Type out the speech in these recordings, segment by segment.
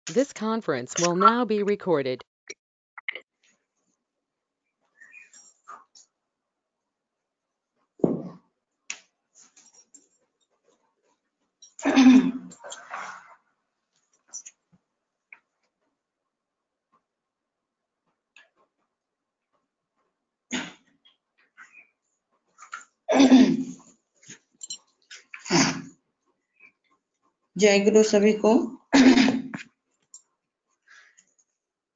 This conference will now be recorded. जय गुरु सभी को।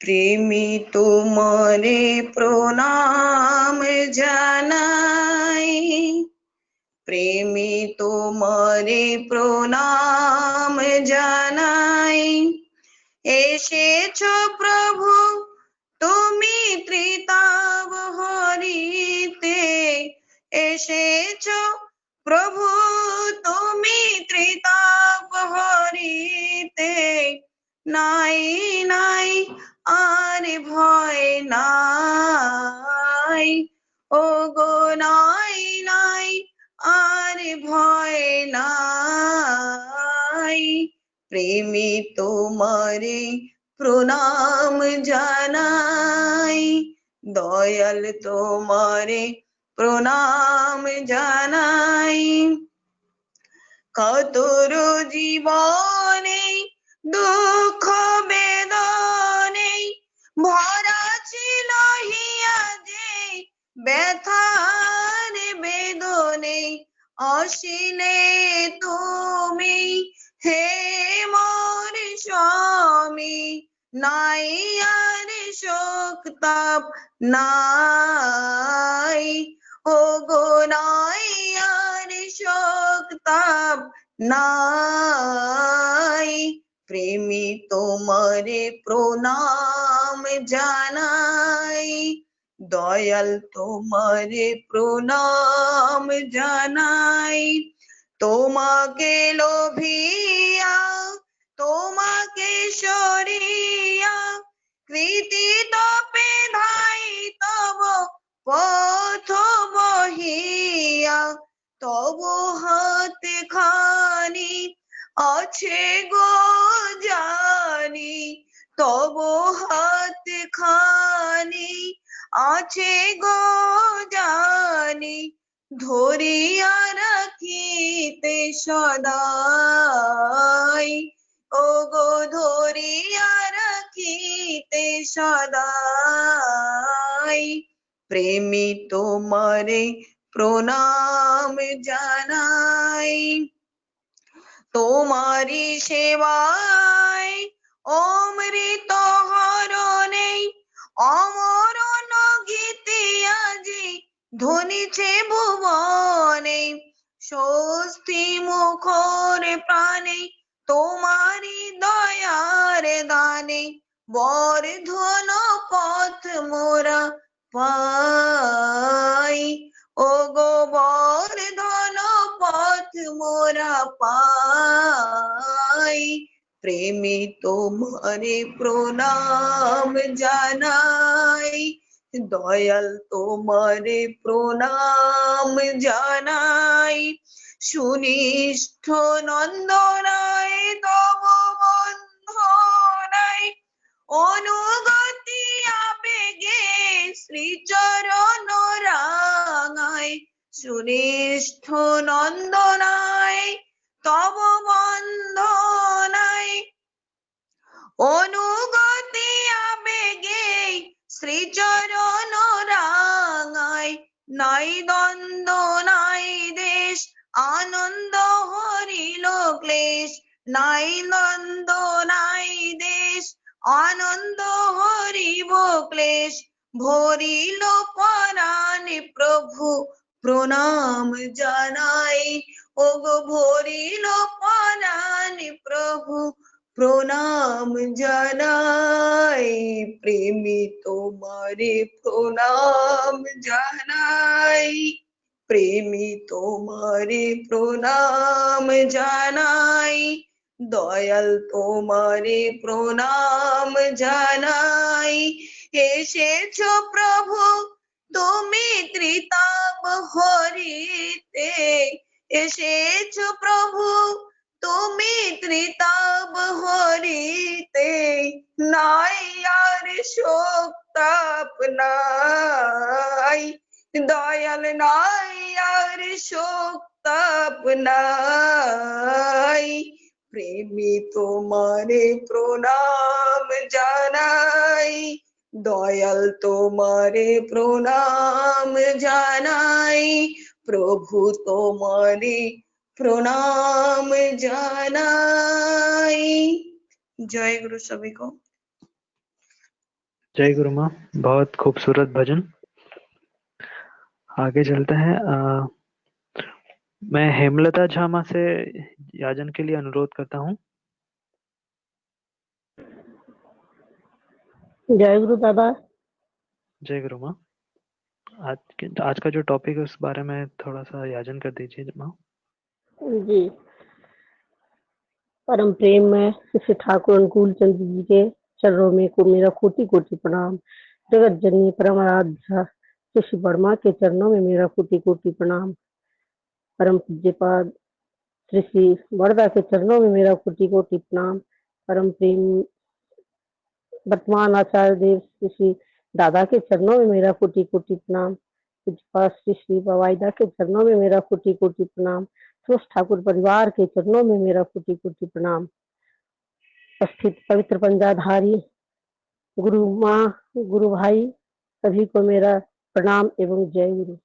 प्रेमी तुम्हारे प्रणाम জানাই, প্রেমী তোমারে প্রণাম জানাই। এসেছো প্রভু তুমি ত্রিতাব হরিতে, এসেছো প্রভু তুমি ত্রিতাব হরিতে। নাই নাই আর ভয় নাই, ও গো নাই নাই আর ভয় নাই। প্রেমী তোমারে প্রণাম জানাই, দয়াল তোমারে প্রণাম জানাই। কাতর জীবনে দুঃখ বেদনে ভরা ছিল হিয়া যে ব্যথার বেদনে। আসিলে তুমি হে মোর স্বামী, নাই আর শোক তাপ নাই, ও গো নাই আর শোক তাপ নাই। প্রেমী তোমারে প্রণাম জানাই, দয়াল তোমারে প্রণাম জানাই। তোমাকে লোভিয়া তোমাকে সরিয়া কৃতি তপে ধাই তব পথ বহিয়া। তব হাতে খানি আছে গো জানি, তব হাতে খানি আছে গো জানি। ধরিয়া রাখিতে সদাই, ও গো ধরিয়া রাখিতে সদাই। প্রেমী তোমারে প্রণাম জানাই, তোমারি সেবায় অমৃত হরণে অমরণ গীতি আজি ধ্বনিছে ভুবনে। স্বস্তি মুখর প্রাণে তোমারি দয়ার দানে, বর্ধন পথ মোরা পাই, ও গো বর্ধন পথ মোরা পাই। প্রেমী তোমারে প্রণাম জানাই, দয়াল তোমারে প্রণাম জানাই। সুনিষ্ঠ নন্দনায় তব বন্ধনায় অনুগতি আবেগে শ্রীচরণ রাঙায়। সুনিষ্ঠ নন্দনায় তব বন্ধনায় অনুগতি আবেগে শ্রীচরণ রাঙায়। নাই দ্বন্দ্ব নাই দেশ আনন্দ হরিল ক্লেশ, নাই দ্বন্দ্ব নাই দেশ আনন্দ হরিব ক্লেশ। ভরিল পরাণ প্রভু প্রণাম জানাই, ও গো ভরিল পরাণ প্রভু প্রণাম জানাই। প্রেমী তোমারে প্রণাম জানাই, প্রেমী তোমারে প্রণাম জানাই। দয়াল তোমারে প্রণাম জানাই। এসেছো প্রভু তুমি ত্রিতাব হরিতে, এসেছো প্রভু তুমি ত্রিতাব হরিতে। शोक तापनाई, दयाल नाई यार शोक तापनाई, प्रेमी तुम्हारे प्रणाम जानाई, दयाल तुम्हारे प्रणाम जानाई, प्रभु तुम्हारे प्रणाम जानाई। जय गुरु सभी को। जय गुरु माँ, बहुत खूबसूरत भजन। आगे चलते हैं। मैं हेमलता झा माँ से याजन के लिए अनुरोध करता हूँ। जय गुरु दादा। जय गुरु माँ। आज का जो टॉपिक है उस बारे में थोड़ा सा याजन कर दीजिए माँ। जी, परम प्रेम में श्री ठाकुर अनुकूल चंद्र जी के चरणों में को मेरा कोटि कोटि प्रणाम। जगत जननी परम आराध्या श्री वर्मा के चरणों में मेरा कोटि कोटि प्रणाम। परम पूज्यपाद श्री श्री वरदा के चरणों में मेरा कोटि कोटि प्रणाम। परम प्रेम वर्तमान आचार्य देव श्री श्री दादा के चरणों में मेरा कोटि कोटि प्रणाम। पूज्यपाद श्री श्री बवाईदा के चरणों में मेरा कोटि कोटि प्रणाम। समस्त ठाकुर परिवार के चरणों में मेरा कोटि कोटि प्रणाम। उपस्थित पवित्र पंजाधारी गुरु माँ, गुरु भाई सभी को मेरा प्रणाम एवं जय गुरु।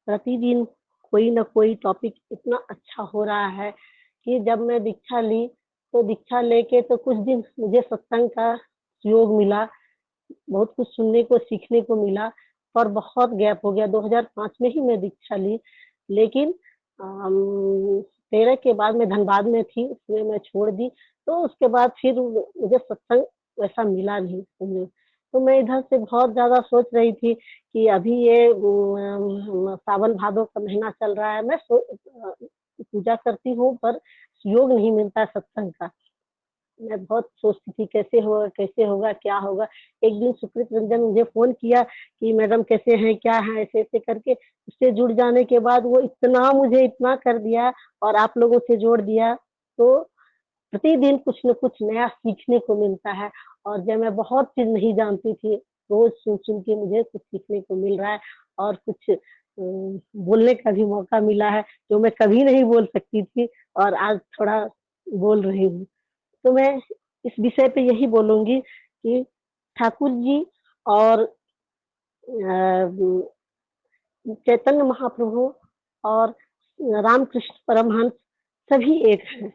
प्रतिदिन कोई न कोई टॉपिक इतना अच्छा हो रहा है कि जब मैं दीक्षा ली तो दीक्षा लेके तो कुछ दिन मुझे सत्संग का योग मिला, बहुत कुछ सुनने को सीखने को मिला, और बहुत गैप हो गया। 2005 में ही मैं दीक्षा ली, लेकिन 13 के बाद मैं धनबाद में थी, उसमें मैं छोड़ दी। तो उसके बाद फिर मुझे सत्संग वैसा मिला नहीं मुझे। तो मैं इधर से बहुत ज्यादा सोच रही थी कि अभी ये सावन भादो का महीना चल रहा है, मैं पूजा करती हूँ पर योग नहीं मिलता सत्संग का। मैं बहुत सोचती थी कैसे होगा क्या होगा। एक दिन सुकृत रंजन मुझे फोन किया कि मैडम कैसे हैं, क्या है, ऐसे ऐसे करके। उससे जुड़ जाने के बाद वो मुझे इतना कर दिया और आप लोगों से जोड़ दिया, तो प्रतिदिन कुछ न कुछ नया सीखने को मिलता है। और जब मैं बहुत चीज नहीं जानती थी, रोज सुन के मुझे कुछ सीखने को मिल रहा है और कुछ बोलने का भी मौका मिला है जो मैं कभी नहीं बोल सकती थी, और आज थोड़ा बोल रही हूँ। तो मैं इस विषय पे यही बोलूंगी कि ठाकुर जी और चैतन्य महाप्रभु और रामकृष्ण परमहंस सभी एक हैं।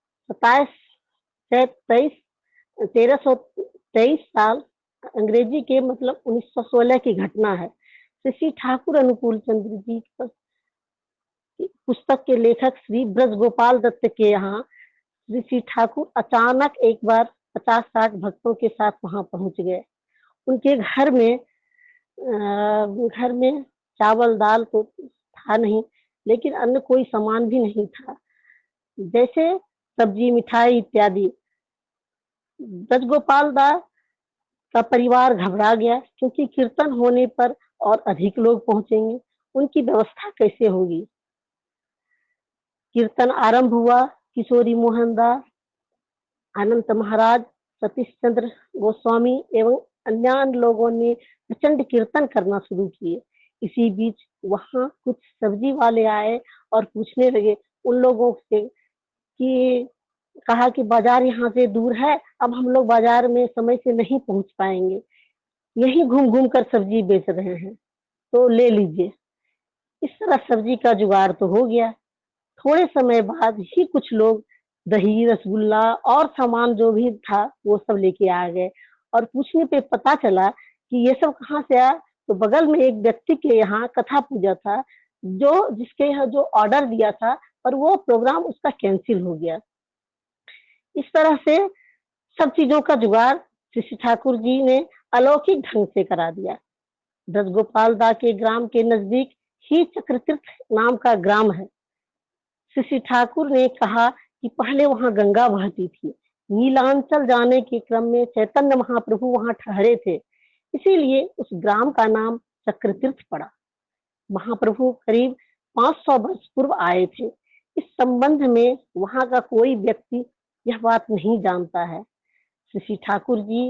1323 साल अंग्रेजी के मतलब 1916 की घटना है। श्री ठाकुर अनुकूल चंद्र जी पुस्तक के लेखक श्री ब्रज गोपाल दत्त के यहाँ श्री ठाकुर अचानक एक बार 50-60 भक्तों के साथ वहां पहुंच गए। उनके घर में चावल दाल तो था नहीं, लेकिन अन्य कोई सामान भी नहीं था, जैसे सब्जी मिठाई इत्यादि। ब्रज गोपाल दास का परिवार घबरा गया, क्योंकि कीर्तन होने पर और अधिक लोग पहुंचेंगे, उनकी व्यवस्था कैसे होगी। कीर्तन आरंभ हुआ। किशोरी मोहनदास, अनंत महाराज, सतीश चंद्र गोस्वामी एवं अन्य लोगों ने प्रचंड कीर्तन करना शुरू किए। इसी बीच वहां कुछ सब्जी वाले आए और पूछने लगे उन लोगों से कि कहा कि बाजार यहाँ से दूर है, अब हम लोग बाजार में समय से नहीं पहुंच पाएंगे, यही घूम घूम कर सब्जी बेच रहे हैं, तो ले लीजिए। इस तरह सब्जी का जुगाड़ तो हो गया। थोड़े समय बाद ही कुछ लोग दही, रसगुल्ला और सामान जो भी था वो सब लेके आ गए, और पूछने पे पता चला कि ये सब कहाँ से आया। तो बगल में एक व्यक्ति के यहाँ कथा पूजा था, जिसके यहाँ जो ऑर्डर दिया था, पर वो प्रोग्राम उसका कैंसिल हो गया। इस तरह से सब चीजों का जुगाड़ श्री ठाकुर जी ने अलौकिक ढंग से करा दिया। ब्रज गोपाल दा के ग्राम के नजदीक ही चक्रतीर्थ नाम का ग्राम है। श्री ठाकुर ने कहा कि पहले वहां गंगा बहती थी। नीलांचल जाने के क्रम में चैतन्य महाप्रभु वहां ठहरे थे, इसीलिए उस ग्राम का नाम चक्रतीर्थ पड़ा। महाप्रभु करीब 500 वर्ष पूर्व आए थे। इस संबंध में वहां का कोई व्यक्ति यह बात नहीं जानता है। श्री ठाकुर जी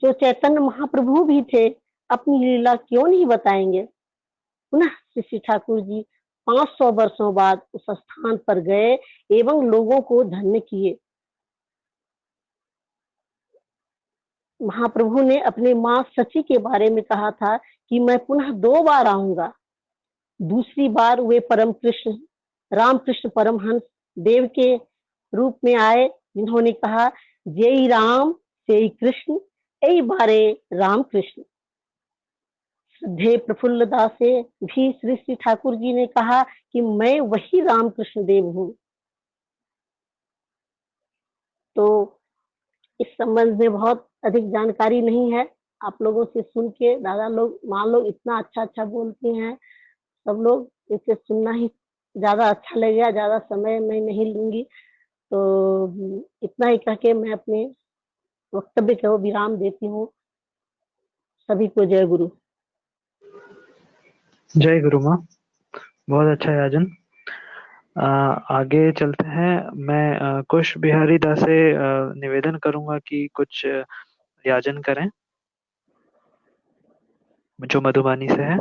जो चैतन्य महाप्रभु भी थे, अपनी लीला क्यों नहीं बताएंगे। पुनः श्री ठाकुर जी 500 वर्षों बाद उस स्थान पर गए एवं लोगों को धन्य किए। महाप्रभु ने अपने माँ सची के बारे में कहा था कि मैं पुनः 2 बार आऊंगा। दूसरी बार वे परम कृष्ण रामकृष्ण परमहंस देव के रूप में आए, जिन्होंने कहा जय राम जय कृष्ण ऐ बारे राम कृष्ण। श्रद्धेय प्रफुल्ल दास से भी श्री श्री ठाकुर जी ने कहा कि मैं वही रामकृष्ण देव हूँ। तो इस संबंध में बहुत अधिक जानकारी नहीं है, आप लोगों से सुन के दादा लोग माँ लोग इतना अच्छा अच्छा बोलते हैं, सब लोग इसे सुनना ही ज्यादा अच्छा लगेगा। ज्यादा समय मैं नहीं लूंगी, तो इतना ही कह के मैं अपने वक्तव्य को विराम देती हूँ। सभी को जय गुरु। जय गुरु माँ, बहुत अच्छा याजन। आगे चलते हैं। मैं कुश बिहारी दास से निवेदन करूंगा कि कुछ याजन करें जो मधुबनी से है।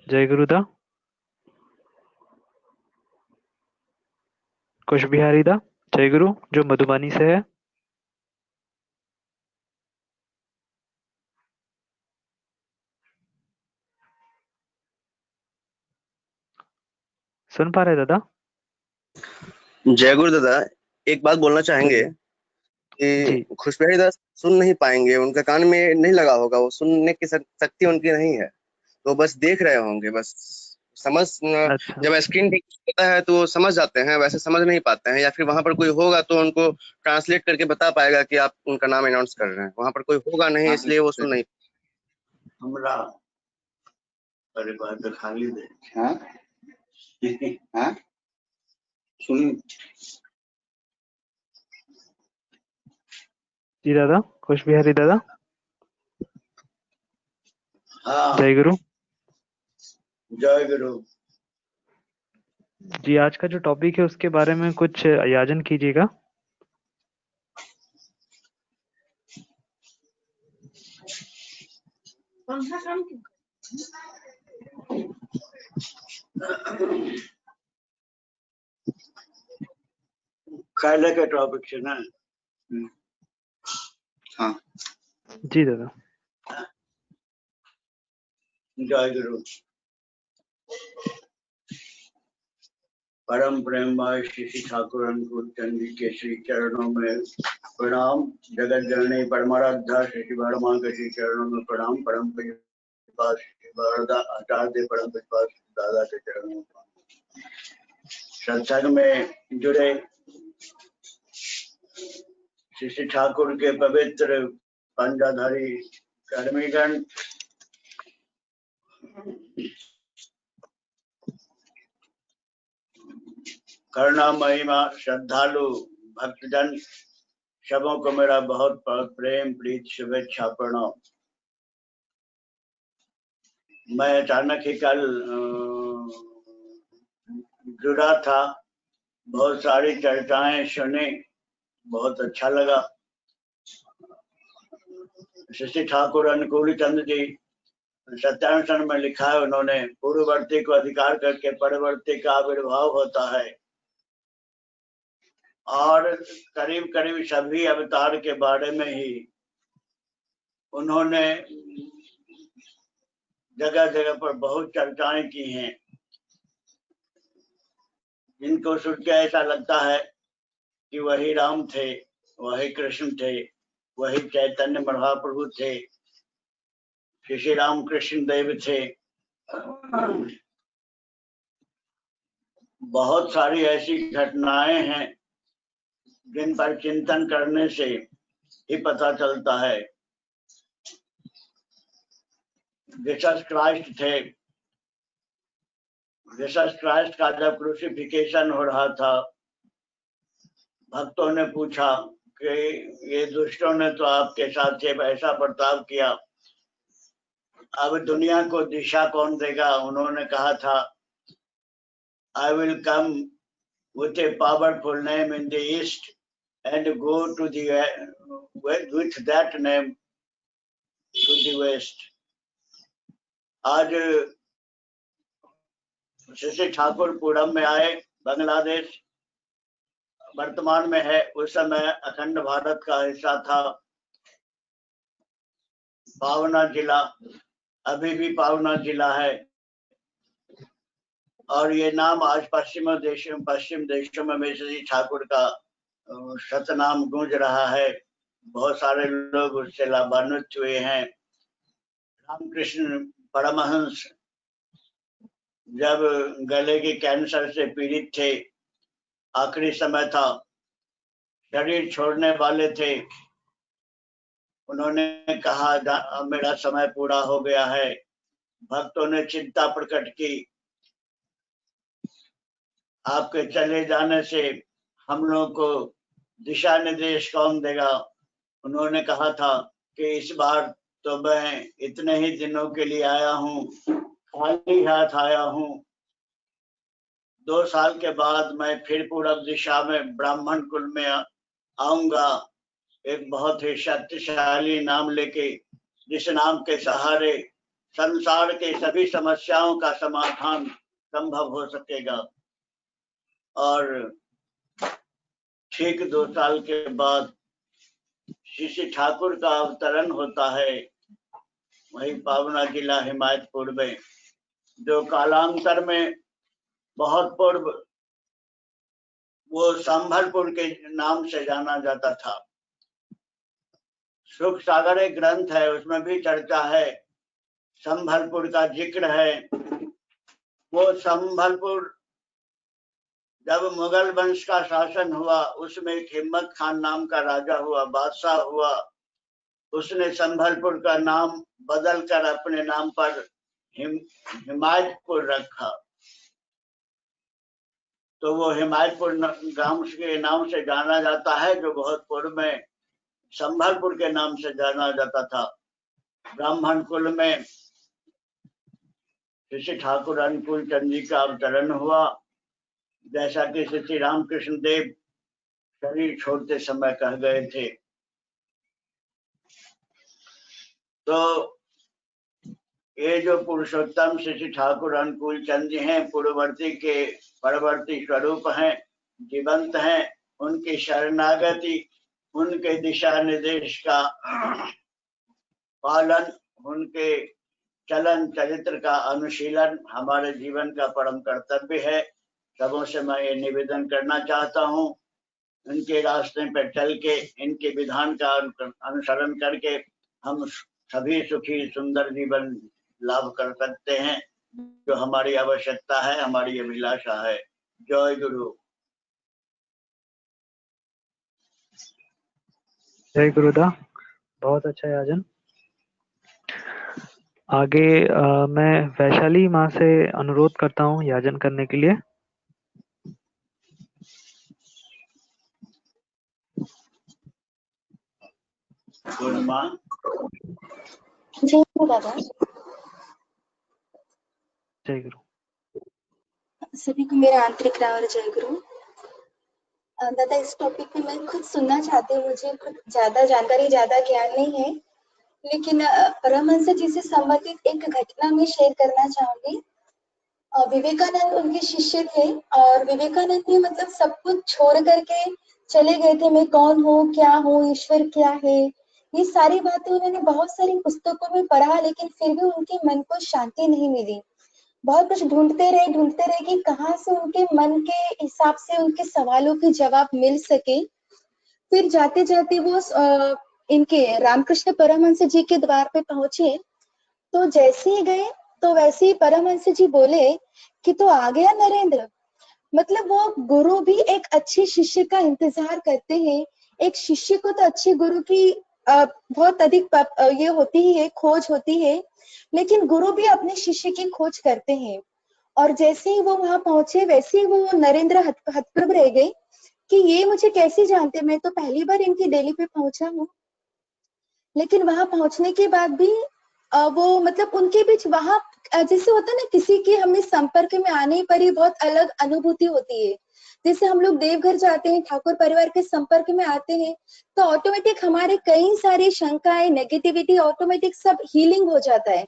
जय गुरुदा। कुश बिहारी दा जय गुरु जो मधुबनी से है। सुन पा रहे दादा? जय गुरु दादा, एक बात बोलना चाहेंगे जी। कि खुशबिहारी दास सुन नहीं पाएंगे, उनका कान में नहीं लगा होगा, वो सुनने की शक्ति उनकी नहीं है, तो बस देख रहे होंगे। बस समझ अच्छा। जब स्क्रीन पे होता है तो वो समझ जाते हैं, वैसे समझ नहीं पाते हैं। या फिर वहां पर कोई होगा तो उनको ट्रांसलेट करके बता पाएगा कि आप उनका नाम अनाउंस कर रहे हैं। वहां पर कोई होगा नहीं, इसलिए वो सुन नहीं। हमरा परिवार खाली दे। हाँ हाँ सुन। जी दादा, कुश बिहारी दादा। हाँ जय गुरु। जय गुरु। जी, आज का जो टॉपिक है उसके बारे में कुछ याजन कीजिएगा। काले के टॉपिक से ना। हाँ जी दादा। जय गुरु। परम प्रेम भाई श्री ठाकुर चंद जी के श्री चरणों में प्रणाम। जगत जननी परमाराध्या श्री वर्मा के श्री चरणों में प्रणाम। परम पूज्य आचार्य परम पूज्य दादा के चरणों में सत्संग में जुड़े श्री ठाकुर के पवित्र पंजाधारी कर्मीगण, करुणा महिमा श्रद्धालु भक्तजन, सबों को मेरा बहुत प्रेम प्रीत शुभेच्छा प्रणाम। मैं अचानक ही कल जुड़ा था, बहुत सारी चर्चाएं सुनी, बहुत अच्छा लगा। श्री ठाकुर अनुकूल चंद जी सत्यानुष्ठान में लिखा है, उन्होंने पूर्ववर्ती को अधिकार करके परवर्ती का आविर्भाव होता है, और करीब करीब सभी अवतार के बारे में ही उन्होंने जगह जगह पर बहुत चर्चाएं की हैं, जिनको सुन के ऐसा लगता है कि वही राम थे, वही कृष्ण थे, वही चैतन्य महाप्रभु थे, श्री राम कृष्ण देव थे। बहुत सारी ऐसी घटनाएं हैं जिन पर चिंतन करने से ही पता चलता है। जीसस क्राइस्ट थे, जीसस क्राइस्ट का जब क्रूसिफिकेशन हो रहा था, भक्तों ने पूछा कि ये दुष्टों ने तो आपके साथ ऐसा बर्ताव किया, अब दुनिया को दिशा कौन देगा? उन्होंने कहा था, I will come with a powerful name in the east and go to the with that name to the west. आज शशि ठाकुर पूरम में आए, बांग्लादेश वर्तमान में है, उस समय अखंड भारत का हिस्सा था। पावना जिला अभी भी पावना जिला है, और ये नाम आज पश्चिम देशों में शशि ठाकुर का सतनाम गूंज रहा है। बहुत सारे लोग उससे लाभान्वित हुए हैं। रामकृष्ण परमहंस जब गले के कैंसर से पीड़ित थे, आखिरी समय था, शरीर छोड़ने वाले थे, उन्होंने कहा मेरा समय पूरा हो गया है। भक्तों ने चिंता प्रकट की, आपके चले जाने से हम लोग को दिशा निर्देश कौन देगा? उन्होंने कहा था कि इस बार तो मैं इतने ही दिनों के लिए आया हूँ, खाली हाथ आया हूँ। 2 साल के बाद मैं फिर पूरब दिशा में ब्राह्मण कुल में आऊंगा, एक बहुत ही शक्तिशाली नाम लेके, जिस नाम के सहारे संसार के सभी समस्याओं का समाधान संभव हो सकेगा। और ठीक 2 साल के बाद शशि ठाकुर का अवतरण होता है वही पावना जिला हिमायतपुर में, जो कालांतर में बहुत पूर्व वो संभलपुर के नाम से जाना जाता था। सुख सागर एक ग्रंथ है, उसमें भी चर्चा है, संभलपुर का जिक्र है। वो संभलपुर जब मुगल वंश का शासन हुआ, उसमें एक हिम्मत खान नाम का राजा हुआ, बादशाह हुआ। उसने संभलपुर का नाम बदल कर अपने नाम पर हिमायतपुर रखा। तो वो हिमायतपुर गांव के नाम से जाना जाता है, जो बहुत पूर्व में संभलपुर के नाम से जाना जाता था। ब्राह्मण कुल में श्री ठाकुर अनुकूल चंद जी का अवतरण हुआ। जैसा कि श्री रामकृष्ण देव शरीर छोड़ते समय कह गए थे। तो ये जो पुरुषोत्तम श्री ठाकुर अनुकूल चंद जी हैं, पूर्ववर्ती के परवर्ती स्वरूप हैं, जीवंत हैं। उनकी शरणागति, उनके दिशा निर्देश का पालन, उनके चलन चरित्र का अनुशीलन हमारे जीवन का परम कर्तव्य है। सबों से मैं ये निवेदन करना चाहता हूँ, इनके रास्ते पर चल के, इनके विधान का अनुसरण करके हम सभी सुखी सुंदर जीवन लाभ कर सकते हैं, जो हमारी आवश्यकता है, हमारी अभिलाषा है। जय गुरु। जय गुरुदा, बहुत अच्छा याजन। आगे मैं वैशाली माँ से अनुरोध करता हूँ याजन करने के लिए। जय गुरु दादा। जय गुरु। सभी को मेरा आंतरिक राम और जय गुरु। दादा, इस टॉपिक पे मैं खुद सुनना चाहती हूँ, मुझे खुद ज्यादा जानकारी, ज्यादा ज्ञान नहीं है, लेकिन परमहंस जी से संबंधित एक घटना में शेयर करना चाहूंगी। विवेकानंद उनके शिष्य थे, और विवेकानंद ने मतलब सब कुछ छोड़ करके चले गए थे। मैं कौन हूँ, क्या हूँ, ईश्वर क्या है, ये सारी बातें उन्होंने बहुत सारी पुस्तकों में पढ़ा, लेकिन फिर भी उनके मन को शांति नहीं मिली। बहुत कुछ ढूंढते रहे कि कहाँ से उनके मन के हिसाब से उनके सवालों के जवाब मिल सके। फिर जाते जाते वो इनके रामकृष्ण परमहंस जी के द्वार पे पहुंचे। तो जैसे ही गए तो वैसे ही परमहंस जी बोले कि तो आ गया नरेंद्र। मतलब वो गुरु भी एक अच्छे शिष्य का इंतजार करते हैं। एक शिष्य को तो अच्छे गुरु की बहुत अधिक ये होती ही है, खोज होती है, लेकिन गुरु भी अपने शिष्य की खोज करते हैं। और जैसे ही वो वहां पहुंचे, वैसे ही वो नरेंद्र हतप्रभ रह गए कि ये मुझे कैसे जानते, मैं तो पहली बार इनकी डेली पे पहुंचा हूँ। लेकिन वहां पहुंचने के बाद भी वो मतलब उनके बीच वहां जैसे होता है ना, किसी के हमें संपर्क में आने पर ही बहुत अलग अनुभूति होती है। जैसे हम लोग देवघर जाते हैं, ठाकुर परिवार के संपर्क में आते हैं, तो ऑटोमेटिक हमारे कई सारी शंकाएं, नेगेटिविटी ऑटोमेटिक सब हीलिंग हो जाता है,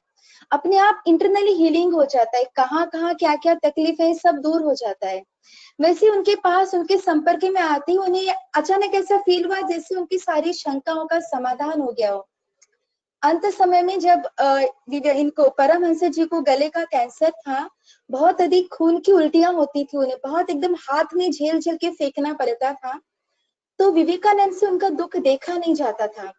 अपने आप इंटरनली हीलिंग हो जाता है, कहाँ कहाँ क्या क्या तकलीफ है सब दूर हो जाता है। वैसे उनके पास, उनके संपर्क में आते ही उन्हें अचानक ऐसा फील हुआ जैसे उनकी सारी शंकाओं का समाधान हो गया हो। अंत समय में जब इनको परमहंस जी को गले का कैंसर था, बहुत अधिक खून की उल्टियां होती थी, उन्हें बहुत एकदम हाथ में झेल झेल के फेंकना पड़ता था, तो विवेकानंद से उनका दुख देखा नहीं जाता था।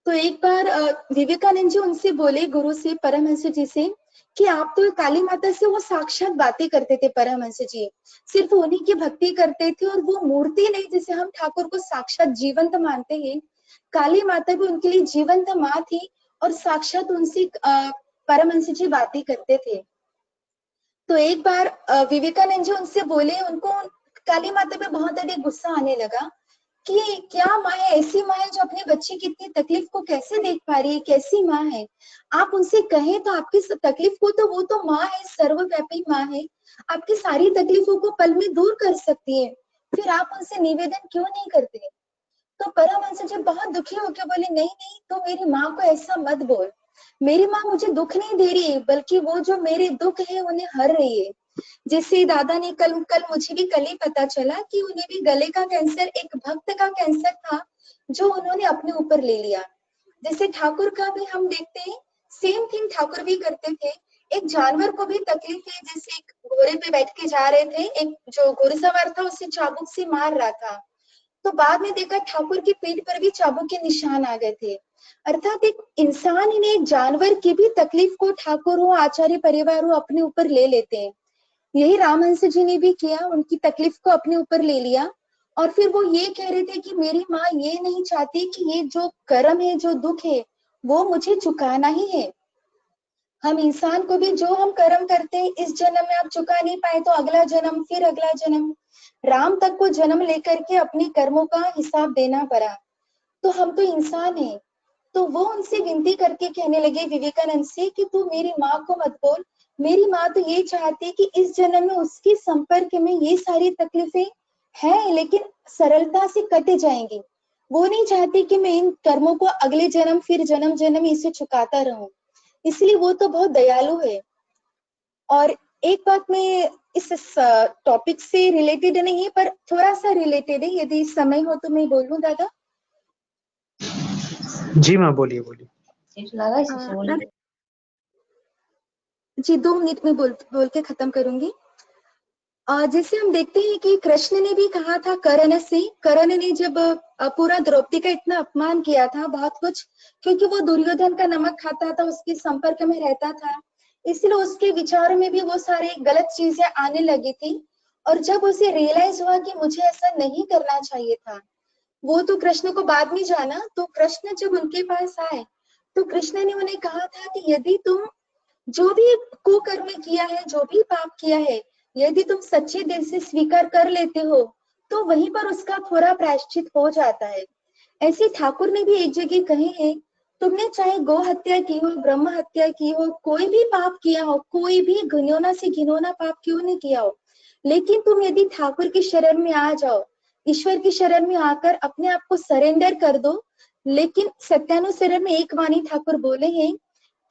तो एक बार विवेकानंद जी उनसे बोले, गुरु से, परमहंस जी से, कि आप तो काली माता से वो साक्षात बातें करते थे परमहंस जी, सिर्फ उन्हीं की भक्ति करते थे, और वो मूर्ति नहीं, जैसे हम ठाकुर को साक्षात जीवंत मानते हैं, काली माता भी उनके लिए जीवंत माँ थी, और साक्षात उनसे परमहंस जी बातें करते थे। तो एक बार विवेकानंद जी उनसे बोले, उनको काली माता पे बहुत अधिक गुस्सा आने लगा कि क्या माँ है, ऐसी माँ है जो अपने बच्चे की इतनी तकलीफ को कैसे देख पा रही है, कैसी माँ है। आप उनसे कहें तो आपकी तकलीफ को, तो वो तो माँ है, सर्वव्यापी माँ है, आपकी सारी तकलीफों को पल में दूर कर सकती है, फिर आप उनसे निवेदन क्यों नहीं करते। तो परमहंस जी बहुत दुखी होकर बोले, नहीं नहीं, तो मेरी माँ को ऐसा मत बोल, मेरी माँ मुझे दुख नहीं दे रही है, बल्कि वो जो मेरे दुख है उन्हें हर रही है। जैसे दादा ने कल मुझे भी कल ही पता चला कि उन्हें भी गले का कैंसर, एक भक्त का कैंसर था जो उन्होंने अपने ऊपर ले लिया। जैसे ठाकुर का भी हम देखते हैं, सेम थिंग ठाकुर भी करते थे। एक जानवर को भी तकलीफ है, जैसे एक घोड़े पे बैठ के जा रहे थे, एक जो घुड़सवार था उसे चाबुक से मार रहा था, तो बाद में देखा ठाकुर की पीठ पर भी चाबुक के निशान आ गए थे। अर्थात एक इंसान ने, एक जानवर की भी तकलीफ को ठाकुर हो, आचार्य परिवार हो, अपने ऊपर ले लेते हैं। यही रामहंस जी ने भी किया, उनकी तकलीफ को अपने ऊपर ले लिया, और फिर वो ये कह रहे थे कि मेरी माँ ये नहीं चाहती कि ये जो कर्म है, जो दुख है, वो मुझे चुकाना ही है। हम इंसान को भी जो हम कर्म करते हैं, इस जन्म में आप चुका नहीं पाए तो अगला जन्म, फिर अगला जन्म, राम तक को जन्म लेकर के अपने कर्मों का हिसाब देना पड़ा। तो हम तो इंसान हैं। तो वो उनसे विनती करके कहने लगे विवेकानंद से कि तू मेरी माँ को मत बोल, मेरी माँ तो ये चाहती कि इस जन्म में उसके संपर्क में ये सारी तकलीफें हैं, लेकिन सरलता से कट जाएंगी। वो नहीं चाहती कि मैं इन कर्मों को अगले जन्म, फिर जन्म जन्म इसे चुकाता रहूं, इसलिए वो तो बहुत दयालु है। और एक बात मैं इस टॉपिक से रिलेटेड नहीं, पर थोड़ा सा रिलेटेड है, यदि समय हो तो मैं बोलूं दादा। जी माँ, बोलिए बोलिए। जी 2 मिनट में बोल के खत्म करूंगी। जैसे हम देखते हैं कि कृष्ण ने भी कहा था कर्ण से, कर्ण ने जब पूरा द्रौपदी का इतना अपमान किया था, बहुत कुछ, क्योंकि वो दुर्योधन का नमक खाता था, उसके संपर्क में रहता था, इसलिए उसके विचारों में भी वो सारे गलत चीजें आने लगी थी। और जब उसे रियलाइज हुआ कि मुझे ऐसा नहीं करना चाहिए था, वो तो कृष्ण को बाद में जाना, तो कृष्ण जब उनके पास आए तो कृष्ण ने उन्हें कहा था कि यदि तुम जो भी कुकर्म किया है, जो भी पाप किया है, यदि तुम सच्चे दिल से स्वीकार कर लेते हो तो वहीं पर उसका थोड़ा प्रायश्चित हो जाता है। ऐसे ठाकुर ने भी एक जगह कहे हैं, तुमने चाहे गौ हत्या की हो, ब्रह्म हत्या की हो, कोई भी पाप किया हो, कोई भी घिनौना से घिनौना पाप क्यों नहीं किया हो, लेकिन तुम यदि ठाकुर की शरण में आ जाओ, ईश्वर की शरण में आकर अपने आप को सरेंडर कर दो। लेकिन सत्यानुसरण में एक वाणी ठाकुर बोले हैं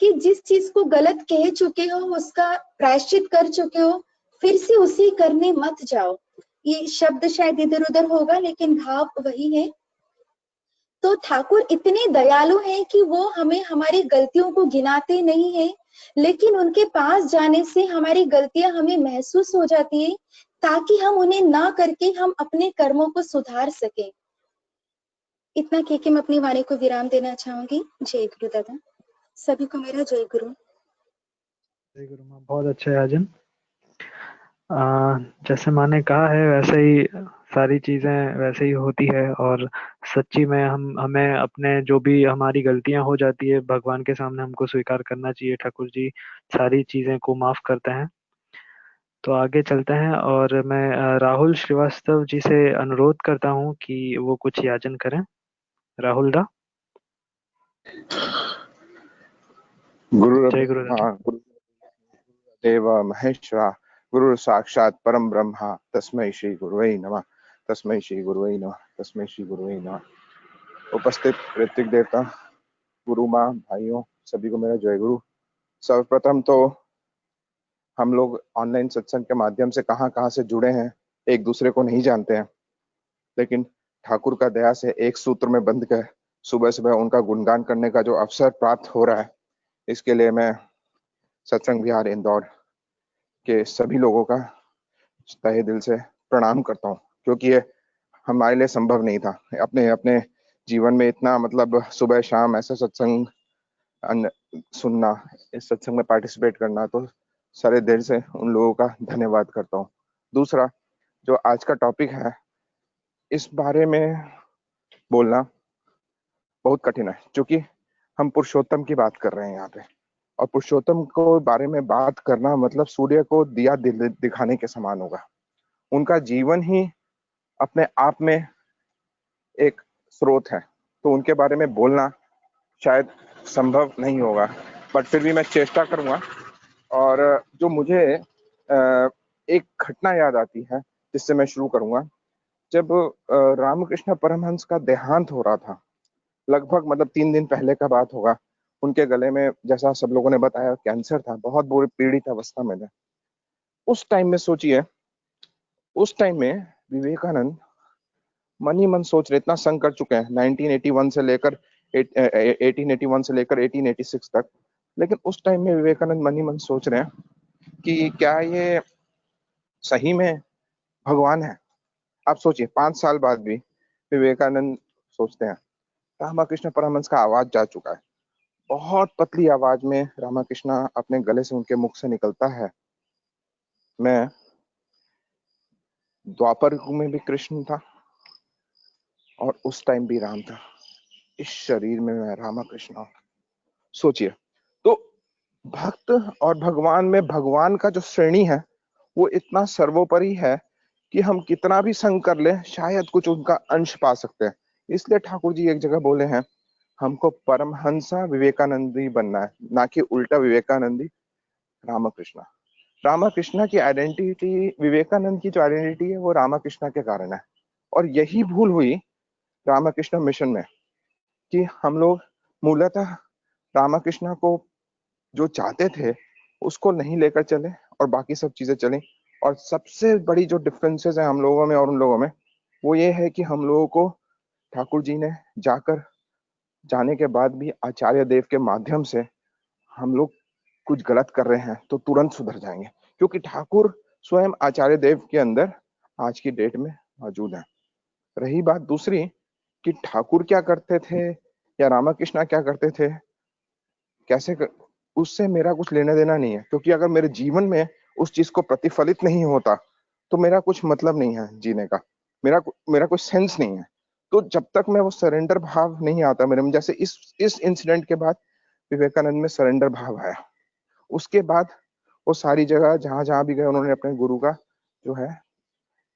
कि जिस चीज को गलत कह चुके हो, उसका प्रायश्चित कर चुके हो, फिर से उसी करने मत जाओ। ये शब्द शायद इधर उधर होगा, लेकिन भाव वही है। तो ठाकुर इतने दयालु हैं कि वो हमें हमारी गलतियों को गिनाते नहीं है, लेकिन उनके पास जाने से हमारी गलतियां हमें महसूस हो जाती है, ताकि हम उन्हें ना करके हम अपने कर्मों को सुधार सके। इतना कह के मैं अपनी वाणी को विराम देना चाहूंगी। जय गुरु दादा, सभी को मेरा जय गुरु। जय गुरु माँ, बहुत अच्छा है आजन। जैसे माँ ने कहा है वैसे ही सारी चीजें वैसे ही होती है, और सच्ची में हमें अपने जो भी हमारी गलतियां हो जाती है भगवान के सामने हमको स्वीकार करना चाहिए। ठाकुर जी सारी चीजें को माफ करते हैं। तो आगे चलते हैं, और मैं राहुल श्रीवास्तव जी से अनुरोध करता हूँ कि वो कुछ याचन करें। राहुल दा। गुरु जय गुरुदेव। ब्रह्मा गुरुदेव महेश्वरा गुरु साक्षात परम ब्रह्मा तस्मै श्री गुरुवे नमः तस्मै श्री गुरुवे नमः तस्मै श्री गुरुवे नमः। उपस्थित ऋत्विक देवता, गुरु माँ, भाइयों, सभी को मेरा जय गुरु। सर्वप्रथम तो हम लोग ऑनलाइन सत्संग के माध्यम से कहाँ से जुड़े हैं, एक दूसरे को नहीं जानते हैं, लेकिन ठाकुर का दया से एक सूत्र में बंध कर सुबह सुबह उनका गुणगान करने का जो अवसर प्राप्त हो रहा है, इसके लिए मैं सत्संग विहार इंदौर के सभी लोगों का तहे दिल से प्रणाम करता हूँ, क्योंकि ये हमारे लिए संभव नहीं था। अपने अपने जीवन में इतना मतलब सुबह शाम ऐसा सत्संग सुनना, इस सत्संग में पार्टिसिपेट करना, तो सारे दिल से उन लोगों का धन्यवाद करता हूँ। दूसरा, जो आज का टॉपिक है, इस बारे में बोलना बहुत कठिन है, क्योंकि हम पुरुषोत्तम की बात कर रहे हैं यहाँ पे, और पुरुषोत्तम को बारे में बात करना मतलब सूर्य को दिया दिखाने के समान होगा। उनका जीवन ही अपने आप में एक स्रोत है, तो उनके बारे में बोलना शायद संभव नहीं होगा, बट फिर भी मैं चेष्टा करूंगा। और जो मुझे एक घटना याद आती है जिससे मैं शुरू करूंगा। जब रामकृष्ण परमहंस का देहांत हो रहा था, लगभग मतलब 3 दिन पहले का बात होगा, उनके गले में, जैसा सब लोगों ने बताया, कैंसर था, बहुत बुरी पीड़ित अवस्था में थे। उस टाइम में सोचिए, उस टाइम में विवेकानंद मन ही मन सोच रहे, इतना संग कर चुके हैं 1981 से लेकर 1886 तक, लेकिन उस टाइम में विवेकानंद मन ही मन सोच रहे हैं कि क्या ये सही में भगवान है। आप सोचिए, 5 साल बाद भी विवेकानंद सोचते हैं। रामकृष्ण परमहंस का आवाज जा चुका है, बहुत पतली आवाज में रामकृष्ण अपने गले से, उनके मुख से निकलता है, मैं द्वापर युग में भी कृष्ण था और उस टाइम भी राम था, इस शरीर में मैं रामकृष्ण। सोचिए, तो भक्त और भगवान में भगवान का जो श्रेणी है वो इतना सर्वोपरि है कि हम कितना भी संग कर ले, शायद कुछ उनका अंश पा सकते हैं। इसलिए ठाकुर जी एक जगह बोले हैं, हमको परमहंसा विवेकानंदी बनना है, ना कि उल्टा विवेकानंदी रामकृष्ण। रामकृष्ण की आइडेंटिटी, विवेकानंद की जो आइडेंटिटी है वो रामकृष्ण के कारण है। और यही भूल हुई रामकृष्ण मिशन में कि हम लोग मूलतः रामकृष्ण को जो चाहते थे उसको नहीं लेकर चले और बाकी सब चीजें चली। और सबसे बड़ी जो डिफरेंसेस है हम लोगों में और उन लोगों में, वो ये है कि हम लोगों को ठाकुर जी ने जाने के बाद भी आचार्य देव के माध्यम से हम लोग कुछ गलत कर रहे हैं तो तुरंत सुधर जाएंगे, क्योंकि ठाकुर स्वयं आचार्य देव के अंदर आज की डेट में मौजूद है। रही बात दूसरी कि ठाकुर क्या करते थे या रामकृष्ण क्या करते थे, उससे मेरा कुछ लेना देना नहीं है, क्योंकि अगर मेरे जीवन में उस चीज को प्रतिफलित नहीं होता तो मेरा कुछ मतलब नहीं है जीने का, मेरा कोई सेंस नहीं है। तो जब तक मैं वो सरेंडर भाव नहीं आता मेरे में, जैसे इस इंसिडेंट के बाद विवेकानंद में सरेंडर भाव आया, उसके बाद वो सारी जगह जहां भी गए उन्होंने अपने गुरु का जो है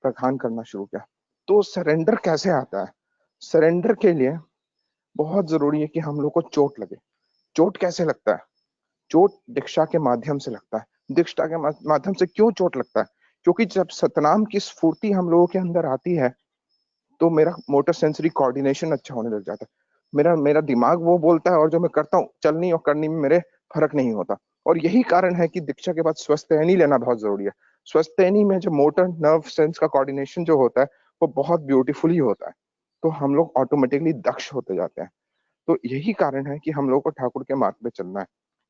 प्रखान करना शुरू किया। तो सरेंडर कैसे आता है? सरेंडर के लिए बहुत जरूरी है कि हम लोग को चोट लगे। चोट कैसे लगता है? चोट दीक्षा के माध्यम से लगता है। दीक्षा के माध्यम से क्यों चोट लगता है? क्योंकि जब सतनाम की स्फूर्ति हम लोगों के अंदर आती है तो मेरा मोटर सेंसरी कोऑर्डिनेशन अच्छा होने लग जाता है। मेरा दिमाग वो बोलता है और जो मैं करता हूँ, चलनी और करनी में मेरे फर्क नहीं होता। और यही कारण है कि दीक्षा के बाद स्वस्थैनी लेना बहुत जरूरी है। स्वस्थैनी में जो मोटर नर्व सेंस का कोऑर्डिनेशन जो होता है वो बहुत ब्यूटीफुली होता है, तो हम लोग ऑटोमेटिकली दक्ष होते जाते हैं। तो यही कारण है कि हम लोग को ठाकुर के मार्ग पे चलना है।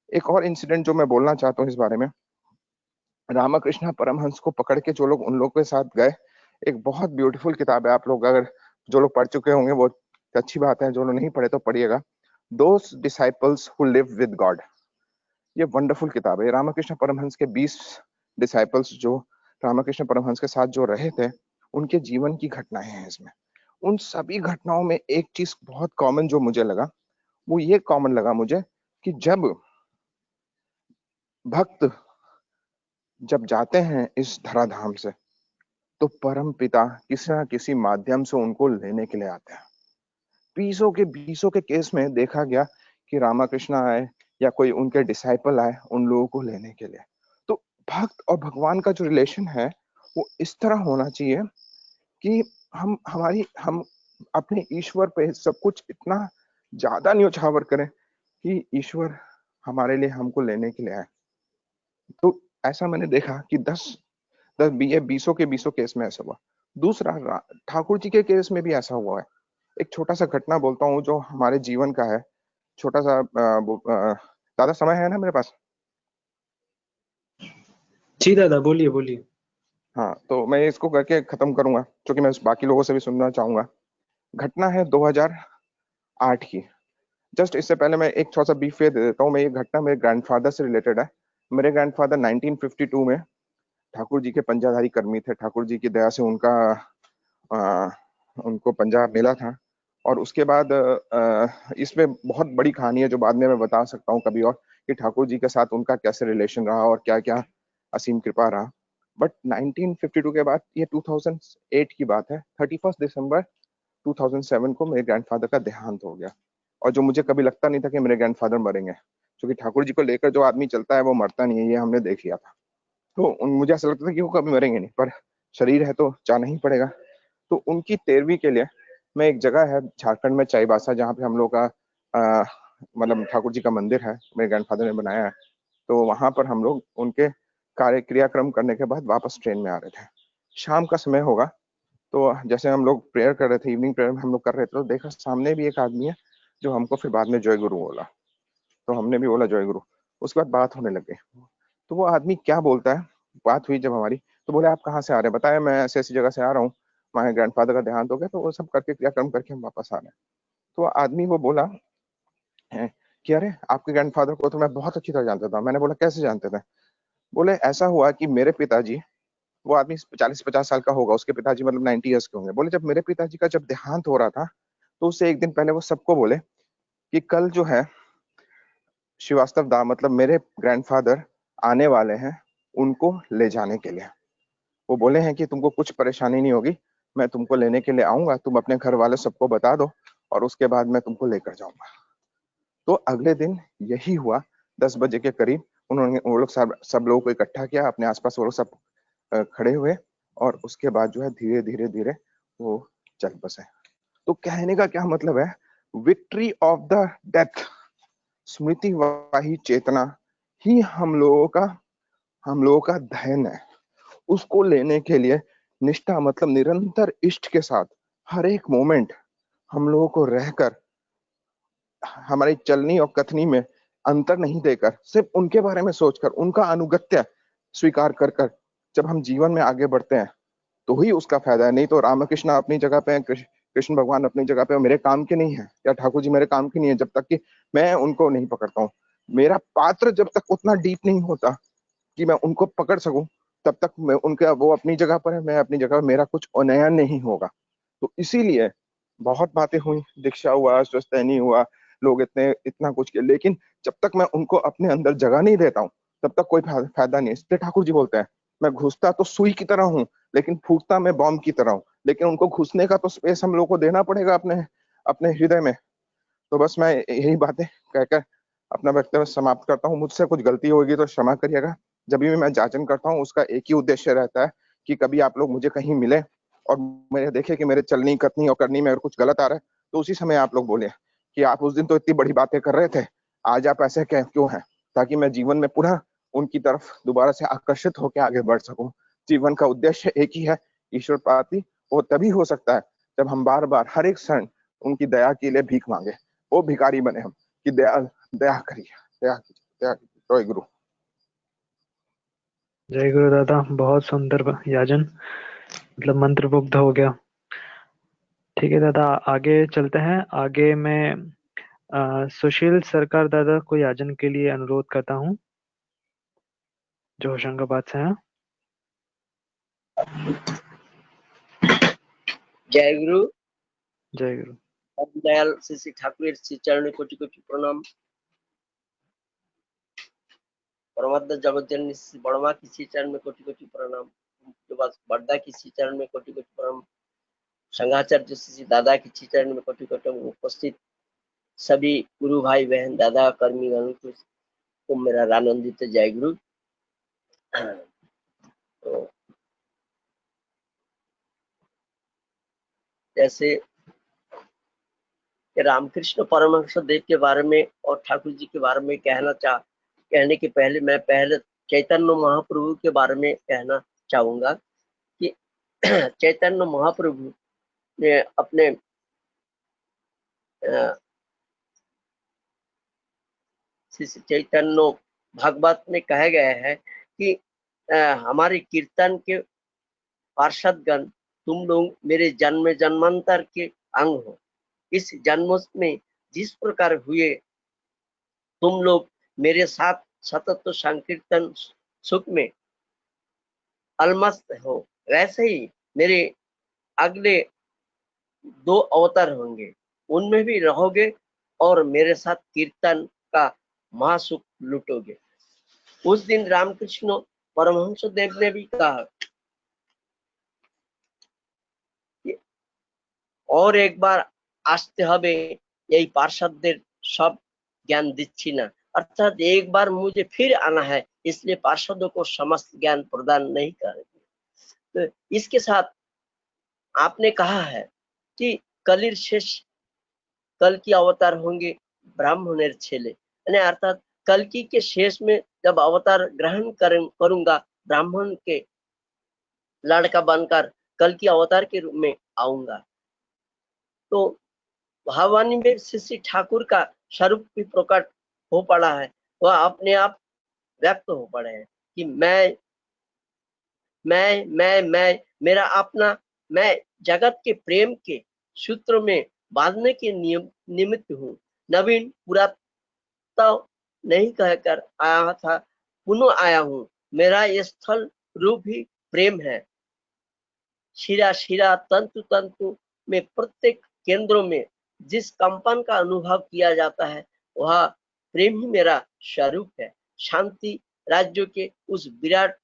एक और इंसिडेंट जो मैं बोलना चाहता हूँ इस बारे में, रामकृष्ण परमहंस को पकड़ के जो लोग उन लोगों के साथ गए, एक बहुत ब्यूटीफुल किताब है, आप लोग अगर जो लोग पढ़ चुके होंगे वो अच्छी बात है, जो लोग नहीं पढ़े तो पढ़िएगा, those disciples who live with God. ये वंडरफुल किताब है। रामकृष्ण परमहंस के 20 डिसाइपल्स जो रामकृष्ण परमहंस के साथ जो रहे थे, उनके जीवन की घटनाएं हैं इसमें। उन सभी घटनाओं में एक चीज बहुत कॉमन जो मुझे लगा, वो ये कॉमन लगा मुझे कि जब भक्त जब जाते हैं इस धराधाम से तो परम पिता किसी ना किसी माध्यम से उनको लेने के लिए आते हैं। बीसों के केस में देखा गया कि रामकृष्ण आए या कोई उनके डिसाइपल आए उन लोगों को लेने के लिए। तो भक्त और भगवान का जो रिलेशन है वो इस तरह होना चाहिए कि हम अपने ईश्वर पे सब कुछ इतना ज्यादा न्योछावर करें कि ईश्वर हमारे लिए हमको लेने के लिए आए। तो ऐसा मैंने देखा कि 20 के 20 केस में ऐसा हुआ। दूसरा ठाकुर जी के केस में भी ऐसा हुआ है। एक छोटा सा घटना बोलता हूँ जो हमारे जीवन का है, छोटा सा। ज्यादा समय है ना मेरे पास? जी दादा, बोलिए बोलिए। हाँ, तो मैं इसको करके खत्म करूंगा क्योंकि मैं बाकी लोगों से भी सुनना चाहूंगा। घटना है 2008 की। जस्ट इससे पहले मैं एक थोड़ा सा ब्रीफ दे देता हूँ। मैं ये घटना मेरे ग्रैंडफादर से रिलेटेड है। मेरे ग्रैंडफादर 1952 में ठाकुर जी के पंजाधारी कर्मी थे। ठाकुर जी की दया से उनको पंजा मिला था। और उसके बाद इसमें बहुत बड़ी कहानी है जो बाद में मैं बता सकता हूँ कभी और, कि ठाकुर जी के साथ उनका कैसे रिलेशन रहा और क्या क्या असीम कृपा रहा। बट 1952 के बाद, ये 2008 की बात है, 31 दिसंबर 2007 को मेरे ग्रैंडफादर का देहांत हो गया। और जो मुझे कभी लगता नहीं था कि मेरे ग्रैंडफादर मरेंगे, क्योंकि ठाकुर जी को लेकर जो आदमी चलता है वो मरता नहीं है, ये हमने देख लिया था। तो मुझे ऐसा लगता था कि वो कभी मरेंगे नहीं, पर शरीर है तो जाना ही पड़ेगा। तो उनकी 13वीं के लिए मैं, एक जगह है झारखंड में चाईबासा, जहाँ पे हम लोग का मतलब ठाकुर जी का मंदिर है, मेरे ग्रैंडफादर ने बनाया है। तो वहां पर हम लोग उनके क्रियाक्रम करने के बाद वापस ट्रेन में आ रहे थे। शाम का समय होगा, तो जैसे हम लोग प्रेयर कर रहे थे, इवनिंग प्रेयर हम लोग कर रहे थे, तो देखा सामने भी एक आदमी है जो हमको फिर बाद में जय गुरु बोला। तो हमने भी बोला जय गुरु। उसके बाद बात होने लगी। तो वो आदमी क्या बोलता है, बात हुई जब हमारी, तो बोले आप कहाँ से आ रहे हैं? बताया मैं ऐसी ऐसी जगह से आ रहा हूँ, हमारे ग्रैंडफादर का देहांत हो गया, तो वो सब करके क्रियाक्रम करके हम वापस आ रहे हैं। तो आदमी वो बोला है कि अरे आपके ग्रैंडफादर को तो मैं बहुत अच्छी तरह जानता था। मैंने बोला कैसे जानते थे? बोले ऐसा हुआ कि मेरे पिताजी, वो आदमी 40-50 साल का होगा, उसके पिताजी मतलब 90 ईयर्स के होंगे। बोले जब मेरे पिताजी का जब देहांत हो रहा था, तो उससे एक दिन पहले वो सबको बोले कि कल जो है श्रीवास्तव दा, मतलब मेरे ग्रैंडफादर आने वाले हैं उनको ले जाने के लिए। वो बोले हैं कि तुमको कुछ परेशानी नहीं होगी, मैं तुमको लेने के लिए आऊंगा, तुम अपने घर वाले सबको बता दो और उसके बाद मैं तुमको लेकर जाऊंगा। तो अगले दिन यही हुआ। 10 बजे के करीब उन्होंने, वो लोग सब लोगों को इकट्ठा किया अपने आसपास, वो लोग सब खड़े हुए, और उसके बाद जो है धीरे धीरे धीरे वो चल बसे। तो कहने का क्या मतलब है, विक्ट्री ऑफ द डेथ, स्मृति वाही चेतना ही हम लोगों का धैर्य है। उसको लेने के लिए निष्ठा, मतलब निरंतर इष्ट के साथ हर एक मोमेंट हम लोगों को रहकर, हमारी चलनी और कथनी में अंतर नहीं देकर, सिर्फ उनके बारे में सोचकर, उनका अनुगत्य स्वीकार कर कर जब हम जीवन में आगे बढ़ते हैं तो ही उसका फायदा है। नहीं तो रामकृष्ण अपनी जगह पे, कृष्ण भगवान अपनी जगह पे मेरे काम के नहीं है, या ठाकुर जी मेरे काम के नहीं है, जब तक कि मैं उनको नहीं पकड़ता हूँ। मेरा पात्र जब तक उतना डीप नहीं होता कि मैं उनको पकड़ सकूं, तब तक मैं उनका, वो अपनी जगह पर है, मैं अपनी जगह पर, मेरा कुछ नया नहीं होगा। तो इसीलिए बहुत बातें हुई, दीक्षा हुआ, स्वस्थैनी हुआ, लोग इतना कुछ किया, लेकिन जब तक मैं उनको अपने अंदर जगह नहीं देता हूँ तब तक कोई फायदा नहीं। इसलिए ठाकुर जी बोलते हैं, मैं घुसता तो सुई की तरह हूँ लेकिन फूटता मैं बॉम्ब की तरह हूँ। लेकिन उनको घुसने का तो स्पेस हम लोग को देना पड़ेगा अपने अपने हृदय में। तो बस मैं यही बातें कहकर अपना वक्तव्य समाप्त करता हूँ। मुझसे कुछ गलती होगी तो क्षमा करिएगा। जब भी मैं जाचन करता हूँ उसका एक ही उद्देश्य रहता है कि कभी आप लोग मुझे कहीं मिले और मेरे देखे कि मेरे चलनी कथनी और करनी में अगर कुछ गलत आ रहा है, तो उसी समय आप लोग बोले कि आप उस दिन तो इतनी बड़ी बातें कर रहे थे, आज आप ऐसे क्यों हैं, ताकि मैं जीवन में पुनः उनकी तरफ दोबारा से आकर्षित होकर आगे बढ़ सकूं। जीवन का उद्देश्य एक ही है, ईश्वर प्राप्ति। वो तभी हो सकता है जब हम बार बार हर एक क्षण उनकी दया के लिए भीख मांगे। वो भिखारी बने हम कि दया दया करिए, दया कीजिए, दया कीजिए। जय गुरु। जय गुरु दादा, बहुत सुंदर याजन, मतलब मंत्रमुग्ध हो गया। ठीक है दादा, आगे चलते हैं। आगे मैं सुशील सरकार दादा को याजन के लिए अनुरोध करता हूँ, जो होशंगाबाद से हैं। जय गुरु। जय गुरु। दयाल श्री ठाकुर श्री चरण कोटि कोटि प्रणाम। परमात्मा जगतजननी श्री बड़मा की श्री चरण में कोटि कोटि प्रणाम। बड़दा की श्री चरण में कोटि कोटि प्रणाम। संघाचार्य श्री दादा की श्री चरण में कोटि कोटि उपस्थित सभी गुरु भाई बहन दादा कर्मीगण को मेरा आनंदित जय गुरु। तो जैसे कि रामकृष्ण परमहंस देव के बारे में और ठाकुर जी के बारे में कहने के पहले मैं चैतन्य महाप्रभु के बारे में कहना चाहूंगा कि चैतन्य महाप्रभु ने अपने चैतन्य भागवत में कहा गया है कि हमारे कीर्तन के पार्षदगण तुम लोग मेरे जन्म जन्मांतर के अंग हो। इस जन्म में जिस प्रकार हुए तुम लोग मेरे साथ सतत संकीर्तन सुख में अलमस्त हो, वैसे ही मेरे अगले 2 अवतार होंगे, उनमें भी रहोगे और मेरे साथ कीर्तन का महासुख लुटोगे। उस दिन रामकृष्ण परमहंस देव ने भी कहा कि और एक बार আসতে হবে এই পার্ষদদের सब ज्ञान দিচ্ছি ना, अर्थात एक बार मुझे फिर आना है, इसलिए पार्षदों को समस्त ज्ञान प्रदान नहीं करेंगे। तो इसके साथ आपने कहा है कि कलिर शेष कल की अवतार होंगे ब्राह्मणेर छेले, यानी अर्थात कल्कि के शेष में जब अवतार ग्रहण करूंगा ब्राह्मण के लड़का बनकर कल की अवतार के रूप में आऊंगा। तो भावानी में श्री ठाकुर का स्वरूप भी प्रकट हो पड़ा है, वह अपने आप व्यक्त हो पड़े हैं कि मैं मेरा अपना मैं जगत के प्रेम के सूत्र में बांधने के निमित्त हूँ। नवीन पुरातन नहीं कहकर आया था, पुनः आया हूँ। मेरा ये स्थल रूप ही प्रेम है। शिरा शिरा तंतु तंतु में प्रत्येक केंद्रों में जिस कंपन का अनुभव किया जाता है वह प्रेम ही मेरा स्वरूप है। शांति राज्य के उस विराट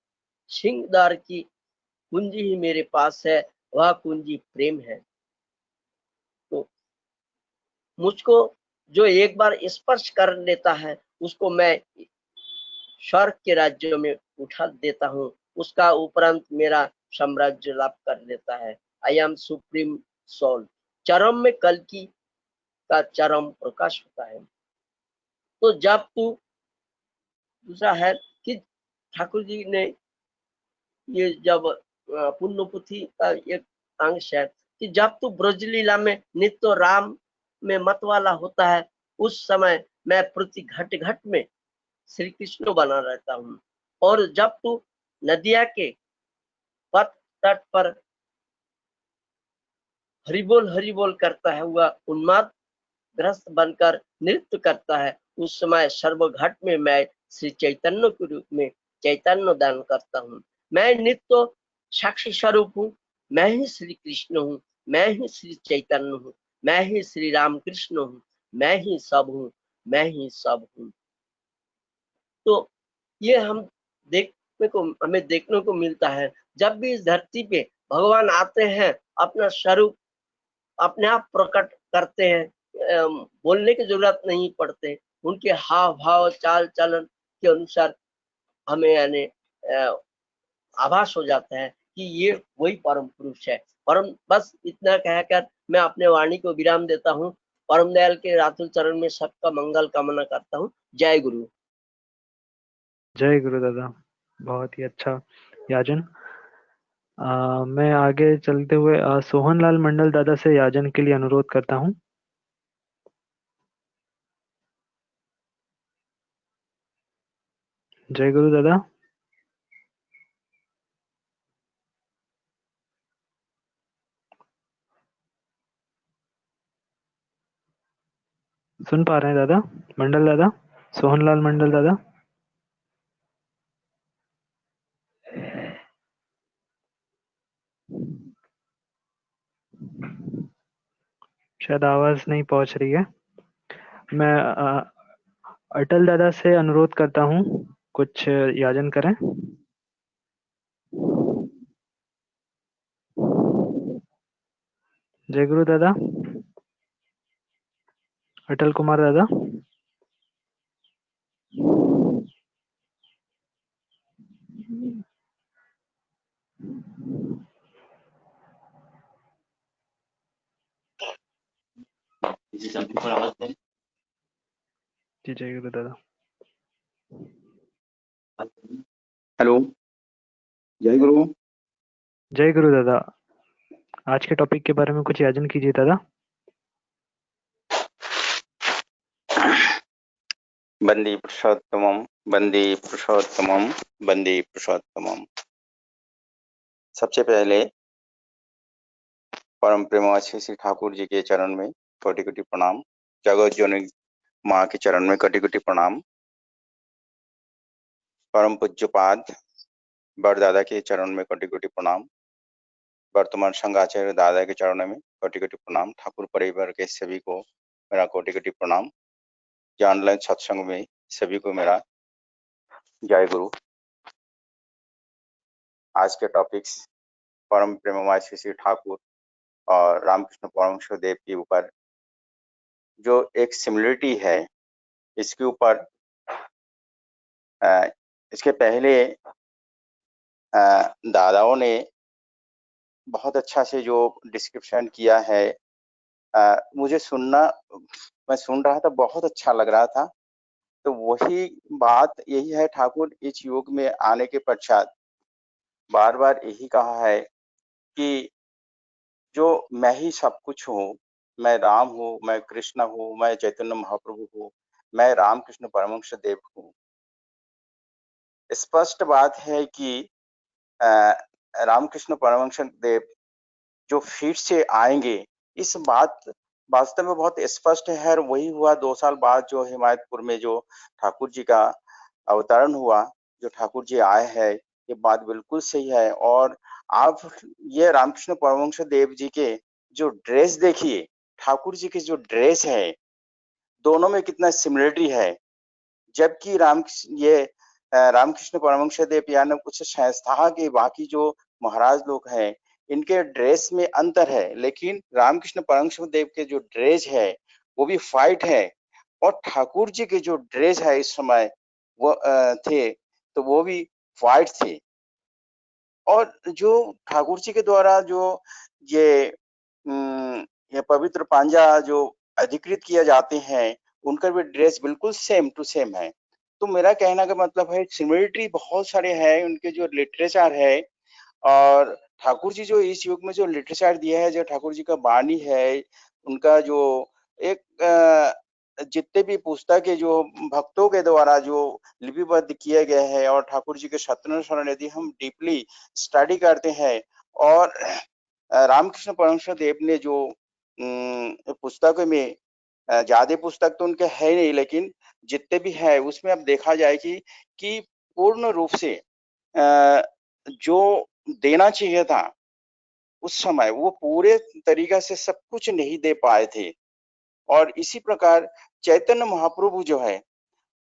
सिंहद्वार की कुंजी ही मेरे पास है, वह कुंजी प्रेम है। तो मुझको जो एक बार स्पर्श कर लेता है उसको मैं स्वर्ग के राज्य में उठा देता हूँ, उसका उपरांत मेरा साम्राज्य लाभ कर लेता है। I am supreme soul. चरम में कल्कि का चरम प्रकाश होता है। तो जब तू दूसरा है कि ठाकुर जी ने ये जब पुण्यपुथी का एक अंश है कि जब तू ब्रजलीला में नित्य राम में मतवाला होता है उस समय मैं प्रति घट घट में श्री कृष्ण बना रहता हूँ, और जब तू नदिया के पथ तट पर हरि बोल करता है हुआ उन्माद ग्रस्त बनकर नृत्य करता है, उस समय सर्वघट में मैं श्री चैतन्य के रूप में चैतन्य दान करता हूँ। मैं नित्य साक्षी स्वरूप हूँ, मैं ही श्री कृष्ण हूँ, मैं ही श्री चैतन्य हूँ, मैं ही श्री राम कृष्ण हूँ, मैं ही सब हूँ, मैं ही सब हूँ। तो ये हमें देखने को मिलता है। जब भी इस धरती पे भगवान आते हैं अपना स्वरूप अपने आप प्रकट करते हैं, बोलने की जरूरत नहीं पड़ते, उनके हाव भाव चाल चलन के अनुसार हमें यानी आभास हो जाता है कि ये वही परम पुरुष है। परम बस इतना कहकर मैं अपने वाणी को विराम देता हूँ। परम दयाल के रातुल चरण में सबका मंगल कामना करता हूँ। जय गुरु। जय गुरु दादा, बहुत ही अच्छा याजन। मैं आगे चलते हुए सोहनलाल मंडल दादा से याजन के लिए अनुरोध करता हूँ। जय गुरु दादा। सुन पा रहे हैं दादा? मंडल दादा, सोहनलाल मंडल दादा। शायद आवाज नहीं पहुंच रही है। मैं अटल दादा से अनुरोध करता हूँ कुछ याजन करें। जय गुरु दादा। अटल कुमार दादा। जी जय गुरु दादा। हेलो, जय गुरु। जय गुरु दादा। आज के टॉपिक के बारे में कुछ याचन कीजिए दादा। वंदे पुरुषोत्तमम, वंदे पुरुषोत्तमम, वंदे पुरुषोत्तमम। सबसे पहले परम प्रेमासी श्री ठाकुर जी के चरण में कोटि कोटि प्रणाम। जगत जननी माँ के चरण में कोटि कोटि प्रणाम। परम पूज्यपाद बड़दादा के चरण में कोटि कोटि प्रणाम। वर्तमान संघाचार्य दादा के चरणों में कोटि कोटि प्रणाम। ठाकुर परिवार के सभी को मेरा कोटि कोटि प्रणाम। ऑनलाइन सत्संग में सभी को मेरा जय गुरु। आज के टॉपिक्स परम प्रेममय श्री ठाकुर और रामकृष्ण परमहंस देव के ऊपर जो एक सिमिलरिटी है, इसके ऊपर इसके पहले दादाओं ने बहुत अच्छा से जो डिस्क्रिप्शन किया है, मुझे मैं सुन रहा था, बहुत अच्छा लग रहा था। तो वही बात यही है, ठाकुर इस युग में आने के पश्चात बार बार यही कहा है कि जो मैं ही सब कुछ हूँ, मैं राम हूँ, मैं कृष्ण हूँ, मैं चैतन्य महाप्रभु हूँ, मैं रामकृष्ण परमहंस देव हूँ। स्पष्ट बात है कि रामकृष्ण परमहंस देव जो फिर से आएंगे, इस बात वास्तव में बहुत स्पष्ट है। और वही हुआ 2 साल बाद जो हिमायतपुर में जो ठाकुर जी का अवतरण हुआ, जो ठाकुर जी आए हैं, ये बात बिल्कुल सही है। और आप ये रामकृष्ण परमहंस देव जी के जो ड्रेस देखिए, ठाकुर जी की जो ड्रेस है, दोनों में कितना सिमिलरिटी है। जबकि रामकृष्ण परमहंस देव यानी कुछ संस्था के बाकी जो महाराज लोग हैं, इनके ड्रेस में अंतर है, लेकिन रामकृष्ण परमहंस देव के जो ड्रेस है वो भी फाइट है। और ठाकुर जी के जो ड्रेस है इस समय वो थे, तो वो भी फाइट थे। और जो ठाकुर जी के द्वारा जो ये ये पवित्र पांजा जो अधिकृत किया जाते हैं, उनका भी ड्रेस बिल्कुल सेम टू सेम है। तो मेरा कहना का मतलब है, सिमिलरिटी बहुत सारे हैं उनके जो लिटरेचर है। और ठाकुर जी जो इस युग में जो लिटरेचर दिया है, जो ठाकुर जी का वाणी है, उनका जो एक जितने भी पुस्तक है जो भक्तों के द्वारा जो लिपिबद्ध किए गए हैं, और ठाकुर जी के सत्य शरण यदि हम डीपली स्टडी करते हैं, और रामकृष्ण परमहंस देव ने जो पुस्तकों में ज्यादा पुस्तक तो उनके है नहीं, लेकिन जितने भी है उसमें अब देखा जाए कि पूर्ण रूप से जो देना चाहिए था उस समय, वो पूरे तरीका से सब कुछ नहीं दे पाए थे। और इसी प्रकार चैतन्य महाप्रभु जो है,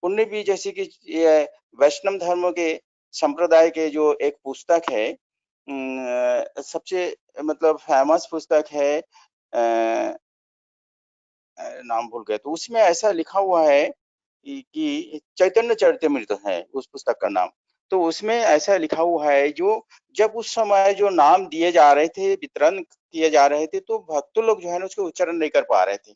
उनने भी जैसे कि ये वैष्णव धर्म के संप्रदाय के जो एक पुस्तक है, सबसे मतलब फेमस पुस्तक है, नाम भूल गए, तो उसमें ऐसा लिखा हुआ है कि चैतन्य चरितमृत है उस पुस्तक का नाम। तो उसमें ऐसा लिखा हुआ है, जो जब उस समय जो नाम दिए जा रहे थे, वितरण किए जा रहे थे, तो भक्त लोग जो है ना उसको उच्चारण नहीं कर पा रहे थे।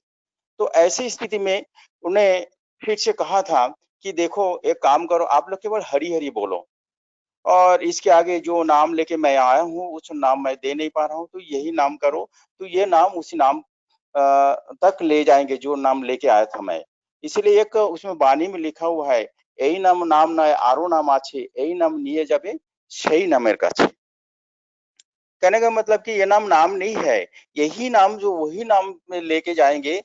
तो ऐसी स्थिति में उन्हें फिर से कहा था कि देखो, एक काम करो, आप लोग केवल हरि हरि बोलो, और इसके आगे जो नाम लेके मैं आया हूँ उस नाम मैं दे नहीं पा रहा हूँ, तो यही नाम करो। तो ये नाम उसी नाम तक ले जाएंगे जो नाम लेके आया था मैं। इसलिए एक उसमें वाणी में लिखा हुआ है, यही नाम नाम ना आरो नाम आछे, यही नाम निये जाबे सही नामेर काछे। कहने का मतलब कि ये नाम नहीं है, यही नाम जो वही नाम में लेके जाएंगे,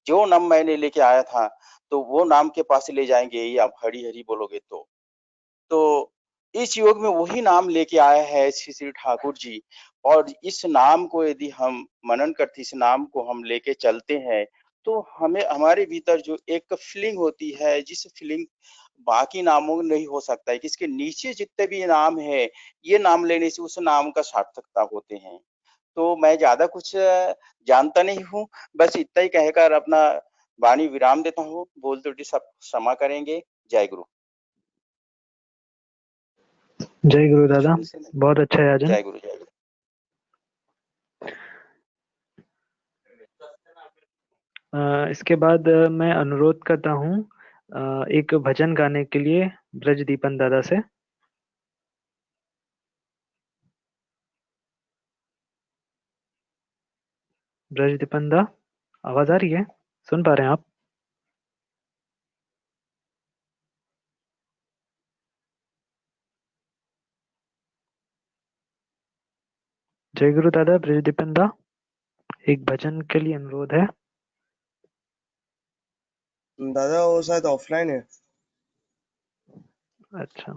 जो नाम मैंने लेके आया था, तो वो नाम के पास ले जाएंगे, यही आप हरि हरि बोलोगे तो इस योग में वही नाम लेके आया है श्री श्री ठाकुर जी। और इस नाम को यदि हम मनन करते, इस नाम को हम लेके चलते हैं, तो हमें हमारे भीतर जो एक फीलिंग होती है, जिस फीलिंग बाकी नामों में नहीं हो सकता है, कि इसके नीचे जितने भी नाम है, ये नाम लेने से उस नाम का सार्थकता होते हैं। तो मैं ज्यादा कुछ जानता नहीं हूँ, बस इतना ही कहकर अपना वाणी विराम देता हूँ, भूल त्रुटि सब क्षमा करेंगे। जय गुरु। जय गुरु दादा, शुरू से नहीं। बहुत अच्छा याजन। जय गुरु, जय गुरु। इसके बाद मैं अनुरोध करता हूँ एक भजन गाने के लिए ब्रजदीपन दादा से। ब्रजदीपन दा, आवाज आ रही है? सुन पा रहे हैं आप? जय गुरु दादा, ब्रजदीपन दा, एक भजन के लिए अनुरोध है। दादा वो शायद ऑफलाइन है। अच्छा,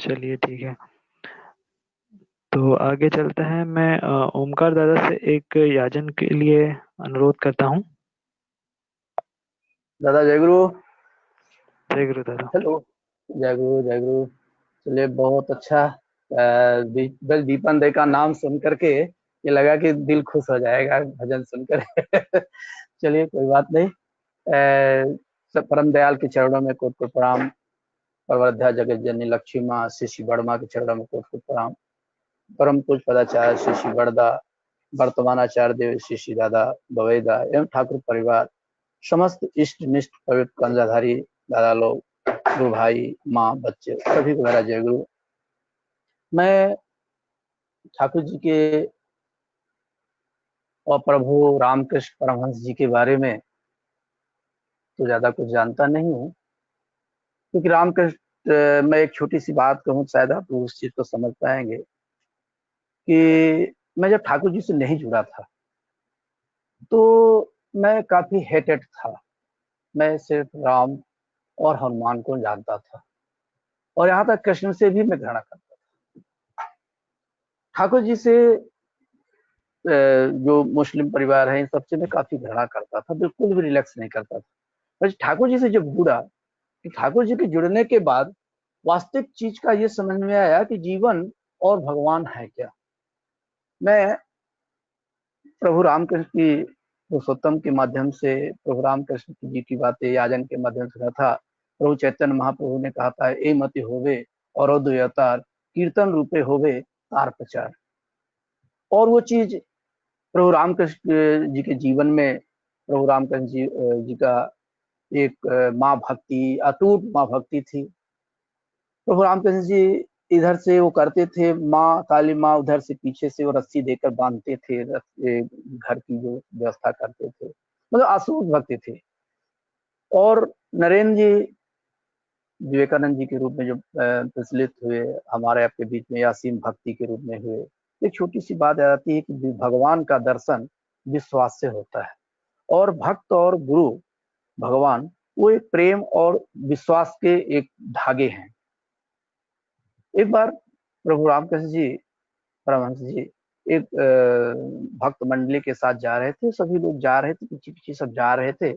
चलिए ठीक है, तो आगे चलते हैं। मैं ओमकार दादा से एक याजन के लिए अनुरोध करता हूँ। दादा जय गुरु। जय गुरु दादा। हेलो, जय गुरु, जय गुरु। चलिए बहुत अच्छा। बस दीपन दे का नाम सुन करके ये लगा कि दिल खुश हो जाएगा भजन सुनकर। चलिए कोई बात नहीं। सब परम दयाल के चरणों में कोट कोट प्रणाम। परवरध्या जगत जननी लक्ष्मी माँ श्री श्री बड़मा के चरणों में कोट कोट प्रणाम। परम पूज पदाचार्य श्री श्री बड़दा, वर्तमान आचार्य देव श्री श्री दादा बवेदा एवं ठाकुर परिवार, समस्त इष्ट निष्ठ पवित्र कंजाधारी दादा लोग, गुरु भाई, माँ, बच्चे, सभी को मेरा जय गुरु। मैं ठाकुर जी के और प्रभु रामकृष्ण परमहंस जी के बारे में तो ज्यादा कुछ जानता नहीं हूँ, क्योंकि रामकृष्ण मैं एक छोटी सी बात कहूँ, शायद आप उस चीज को समझ पाएंगे कि मैं जब ठाकुर जी से नहीं जुड़ा था तो मैं काफी हेटेड था। मैं सिर्फ राम और हनुमान को जानता था, और यहाँ तक कृष्ण से भी मैं घृणा करता था। ठाकुर जी से जो मुस्लिम परिवार है इन सबसे मैं काफी घृणा करता था, बिल्कुल भी रिलैक्स नहीं करता था। पर ठाकुर जी से जब जुड़ा, कि ठाकुर जी के जुड़ने के बाद वास्तविक चीज का ये समझ में आया कि जीवन और भगवान है क्या। मैं प्रभु रामकृष्ण की पुरुषोत्तम के माध्यम से प्रभु रामकृष्ण जी की बातें याजन के माध्यम से था। प्रभु चैतन्य महाप्रभु ने कहा था, ए मति होवे और अवतार कीर्तन रूपे होवे तार प्रचार। और वो चीज प्रभु रामकृष्ण जी के जीवन में प्रभु रामकृष्ण जी का एक माँ भक्ति, अटूट माँ भक्ति थी। प्रभु रामकृष्ण जी इधर से वो करते थे, माँ काली माँ उधर से पीछे से वो रस्सी देकर बांधते थे, घर की जो व्यवस्था करते थे, मतलब असूट भक्ति थी। और नरेंद्र जी विवेकानंद जी के रूप में जो प्रचलित हुए हमारे आपके बीच में, यासीम भक्ति के रूप में हुए। एक छोटी सी बात याद आती है कि भगवान का दर्शन विश्वास से होता है, और भक्त और गुरु भगवान वो एक प्रेम और विश्वास के एक धागे हैं। एक बार प्रभु रामकृष्ण जी परमहंस जी एक भक्त मंडली के साथ जा रहे थे, सभी लोग जा रहे थे, पीछे पीछे सब जा रहे थे,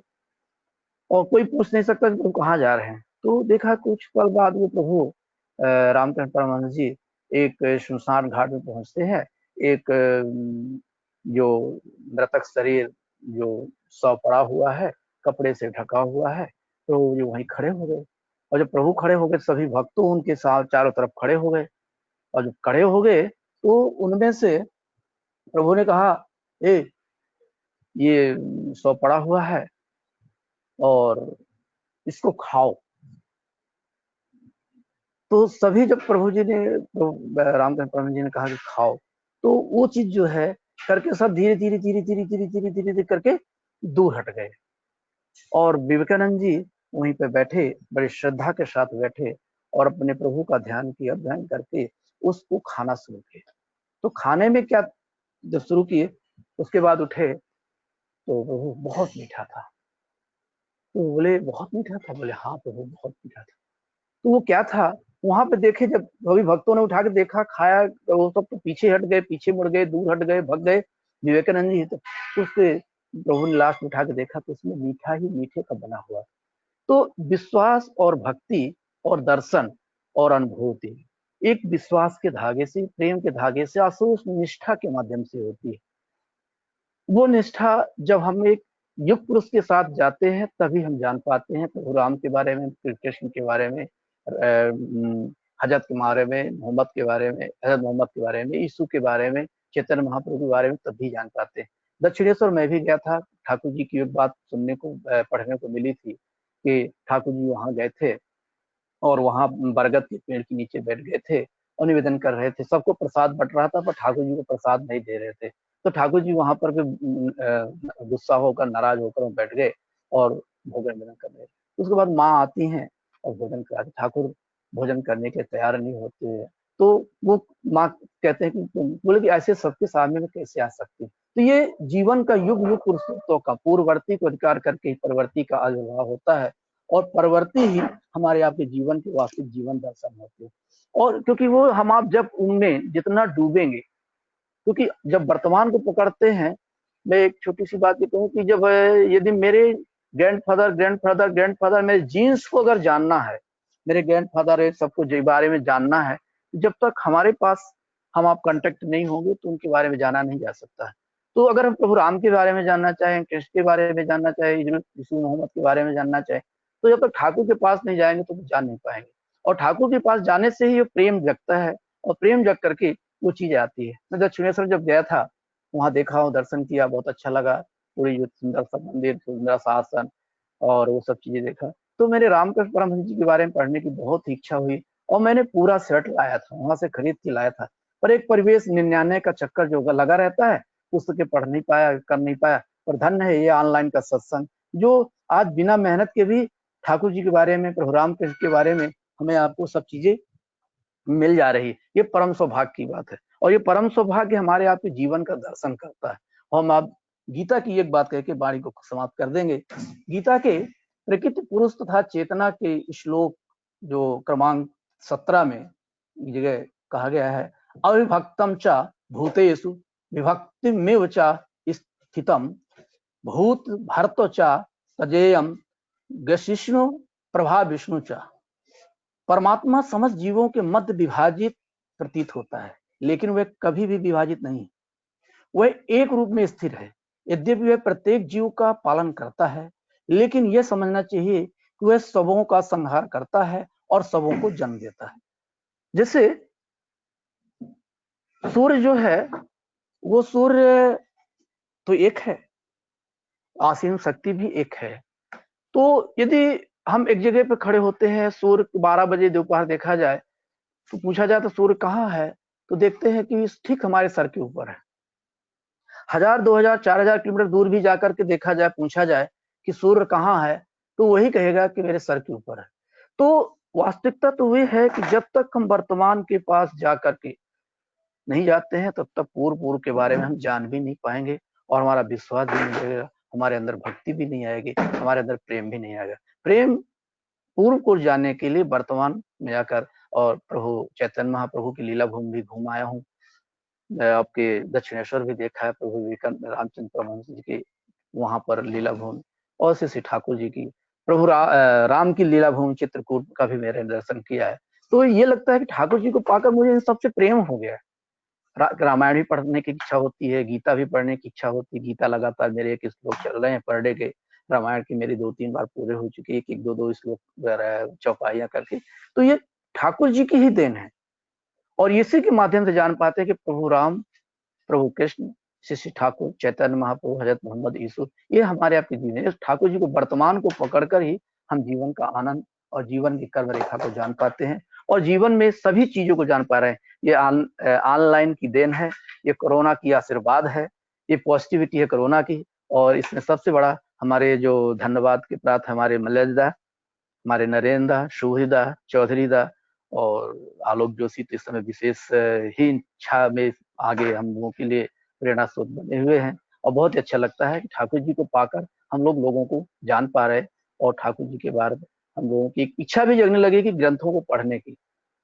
और कोई पूछ नहीं सकता कि तुम कहाँ जा रहे हैं। तो देखा कुछ पल बाद वो प्रभु रामकृष्ण परमहंस जी एक श्मशान घाट में पहुंचते हैं। एक जो मृतक शरीर जो शव पड़ा हुआ है, कपड़े से ढका हुआ है, तो जो वहीं खड़े हो गए। और जब प्रभु खड़े हो गए, सभी भक्तों उनके साथ चारों तरफ खड़े हो गए। और जब खड़े हो गए तो उनमें से प्रभु ने कहा, ए ये शव पड़ा हुआ है और इसको खाओ। तो सभी जब प्रभु जी ने रामकृष्ण परमहंस जी ने कहा कि खाओ, तो वो चीज जो है करके सब धीरे धीरे धीरे धीरे धीरे धीरे धीरे धीरे करके दूर हट गए। और विवेकानंद जी वहीं पे बैठे, बड़ी श्रद्धा के साथ बैठे और अपने प्रभु का ध्यान किया, ध्यान करके उसको खाना शुरू किया। तो खाने में क्या जब शुरू किए, उसके बाद उठे तो प्रभु बहुत मीठा था। तो बोले बहुत मीठा था? बोले हाँ प्रभु बहुत मीठा था। तो वो क्या था वहां पे देखे, जब सभी भक्तों ने उठा के देखा, खाया, वो सब तो पीछे हट गए, पीछे मुड़ गए, दूर हट गए, भग गए। विवेकानंद जी तो उसके प्रभु ने लास्ट उठा के देखा तो उसमें मीठा ही मीठे का बना हुआ। तो विश्वास और भक्ति और दर्शन और अनुभूति एक विश्वास के धागे से, प्रेम के धागे से, आसुस निष्ठा के माध्यम से होती है। वो निष्ठा जब हम एक युग पुरुष के साथ जाते हैं तभी हम जान पाते हैं प्रभु राम के बारे में, कृष्ण के बारे में, हजरत के बारे में, मोहम्मद के बारे में, हजरत मोहम्मद के बारे में, यीशु के बारे में, चैतन्य महाप्रभु के बारे में तभी जान पाते हैं। दक्षिणेश्वर मैं भी गया था, ठाकुर जी की एक बात सुनने को पढ़ने को मिली थी कि ठाकुर जी वहां गए थे और वहां बरगद के पेड़ के नीचे बैठ गए थे और निवेदन कर रहे थे। सबको प्रसाद बट रहा था पर ठाकुर जी को प्रसाद नहीं दे रहे थे। तो ठाकुर जी वहां पर गुस्सा होकर, नाराज होकर वो बैठ गए और भोजन निवेदन कर रहे थे। उसके बाद माँ आती हैं और भोजन कराते, ठाकुर भोजन करने के तैयार नहीं होते। तो वो माँ कहते हैं कि बोले कि ऐसे सबके सामने में कैसे आ सकती। तो ये जीवन का युग युग पुरुषों का पूर्ववर्ती को अधिकार करके परवर्ती का आविर्भाव होता है और परवर्ती ही हमारे आपके जीवन के वास्तविक जीवन दर्शन होते हैं। और क्योंकि वो हम आप जब उनमें जितना डूबेंगे, क्योंकि जब वर्तमान को पकड़ते हैं, मैं एक छोटी सी बात ये कहूँ कि जब यदि मेरे ग्रैंडफादर मेरे जीन्स को अगर जानना है, मेरे ग्रैंडफादर सबको के बारे में जानना है, जब तक हमारे पास हम आप कांटेक्ट नहीं होंगे तो उनके बारे में जाना नहीं जा सकता है। तो अगर हम प्रभु राम के बारे में जानना चाहें, कृष्ण के बारे में जानना चाहें, यीशु मोहम्मद के बारे में जानना चाहें, तो जब तक ठाकुर के पास नहीं जाएंगे तो जान नहीं पाएंगे। और ठाकुर के पास जाने से ही ये प्रेम जगता है और प्रेम जग करके वो चीज आती है। मैं दक्षिणेश्वर जब गया था वहां देखा और दर्शन किया, बहुत अच्छा लगा। पूरी जो सुंदर सा मंदिर, सुंदर सा आसन और वो सब चीजें देखा। तो मेरे रामकृष्ण परमहंस जी के बारे में पढ़ने की बहुत इच्छा हुई और मैंने पूरा सेट लाया था, वहां से खरीद के लाया था। पर एक परिवेश 99 का चक्कर जो लगा रहता है, पुस्तकें पढ़ नहीं पाया, कर नहीं पाया। पर धन्य है ये ऑनलाइन का सत्संग जो आज बिना मेहनत के भी ठाकुर जी के बारे में, प्रभु रामकृष्ण के बारे में हमें आपको सब चीजें मिल जा रही। ये परम सौभाग्य की बात है और ये परम सौभाग्य हमारे आपके जीवन का दर्शन करता है। हम आप गीता की एक बात कह के वाणी को समाप्त कर देंगे। गीता के प्रकृति पुरुष तथा चेतना के श्लोक जो क्रमांक 17 में जगह कहा गया है, अविभक्तम च भूतेषु विभक्तिमेव च स्थितम भूत भर्तो च तजेयम गशिष्णु प्रभा विष्णु च। परमात्मा समस्त जीवों के मध्य विभाजित प्रतीत होता है, लेकिन वह कभी भी विभाजित नहीं, वह एक रूप में स्थिर है। यद्यपि वह प्रत्येक जीव का पालन करता है, लेकिन यह समझना चाहिए कि वह सबों का संहार करता है और सबों को जन्म देता है। जैसे सूर्य जो है, वो सूर्य तो एक है, असीम शक्ति भी एक है। तो यदि हम एक जगह पे खड़े होते हैं, सूर्य 12 बजे दोपहर देखा जाए तो पूछा जाए तो सूर्य कहाँ है, तो देखते हैं कि ठीक हमारे सर के ऊपर है। 1000, 2000, 4000 किलोमीटर दूर भी जाकर के देखा जाए, पूछा जाए कि सूर्य कहाँ है, तो वही कहेगा कि मेरे सर के ऊपर है। तो वास्तविकता तो वही है कि जब तक हम वर्तमान के पास जाकर के नहीं जाते हैं, तब तक पूर्व के बारे में हम जान भी नहीं पाएंगे और हमारा विश्वास भी नहीं रहेगा, हमारे अंदर भक्ति भी नहीं आएगी, हमारे अंदर प्रेम भी नहीं आएगा। प्रेम पूर्व को जाने के लिए वर्तमान में जाकर और प्रभु चैतन्य महाप्रभु की लीला भूमि भी घूम आया हूँ। आपके दक्षिणेश्वर भी देखा है, प्रभु विवेकानंद रामचंद्र परमहंस जी की वहां पर लीला भूमि, और श्री ठाकुर जी की प्रभु राम की लीला भूमि चित्रकूट का भी मेरे दर्शन किया है। तो ये लगता है कि ठाकुर जी को पाकर मुझे इन सबसे प्रेम हो गया है। रामायण भी पढ़ने की इच्छा होती है, गीता भी पढ़ने की इच्छा होती है। गीता लगातार मेरे एक श्लोक चल रहे हैं पर डे के, रामायण की मेरी 2-3 बार पूरे हो चुकी है, 1-1, 2-2 श्लोक चौपाइयां करके। तो ये ठाकुर जी की ही देन है और इसी के माध्यम से जान पाते हैं कि प्रभु राम, प्रभु कृष्ण, श्री ठाकुर चैतन्य महाप्रभु, हजरत मोहम्मद, यीशु, ये हमारे आपके जीवन है। ठाकुर जी को वर्तमान को पकड़कर ही हम जीवन का आनंद और जीवन की कर्म रेखा को जान पाते हैं और जीवन में सभी चीजों को जान पा रहे हैं। ये ऑनलाइन की देन है, ये कोरोना की आशीर्वाद है, ये पॉजिटिविटी है कोरोना की। और इसमें सबसे बड़ा हमारे जो धन्यवाद के प्राप्त हमारे मल्लेदा, हमारे नरेंद्र, शुभदा, चौधरी दा और आलोक जोशी तो इस समय विशेष ही इच्छा में आगे हम लोगों के लिए प्रेरणा स्रोत बने हुए हैं। और बहुत ही अच्छा लगता है कि ठाकुर जी को पाकर हम लोगों को जान पा रहे और ठाकुर जी के बारे में हम लोगों की इच्छा भी जगने लगी कि ग्रंथों को पढ़ने की।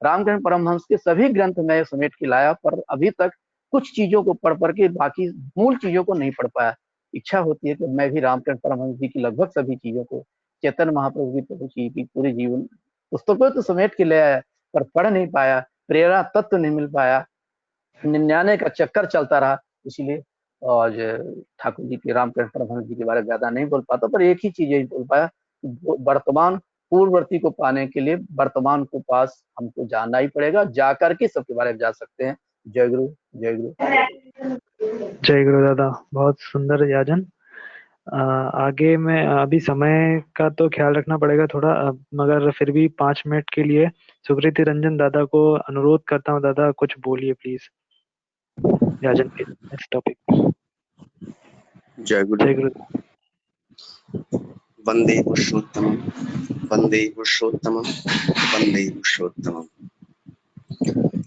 रामकृष्ण परमहंस के सभी ग्रंथ मैं समेट के लाया, पर अभी तक कुछ चीजों को पढ़ के बाकी मूल चीजों को नहीं पढ़ पाया। इच्छा होती है कि मैं भी रामकृष्ण परमहंस जी की लगभग सभी चीजों को, चैतन्य महाप्रभु की प्रभु जी की पूरे जीवन पुस्तकों तो समेट के ले आया, पर पढ़ नहीं पाया, प्रेरणा तत्व नहीं मिल पाया, 99 का चक्कर चलता रहा। इसीलिए और ठाकुर जी के रामकृष्ण परमहंस जी के बारे में ज्यादा नहीं बोल पाता, पर एक ही चीज यही बोल पाया कि वर्तमान पूर्ववर्ती को पाने के लिए वर्तमान को पास हमको जाना ही पड़ेगा, जा करके सबके बारे में जा सकते हैं। जय गुरु, जय गुरु। जय गुरु दादा, बहुत सुंदर याजन। आगे में अभी समय का तो ख्याल रखना पड़ेगा थोड़ा, मगर फिर भी 5 मिनट के लिए सुकृति रंजन दादा को अनुरोध करता हूँ, दादा कुछ बोलिए प्लीज याजन के इस टॉपिक पे। जय गुरु। जय गुरु। वंदे पुरुषोत्तमम, वंदे पुरुषोत्तमम, वंदे पुरुषोत्तमम।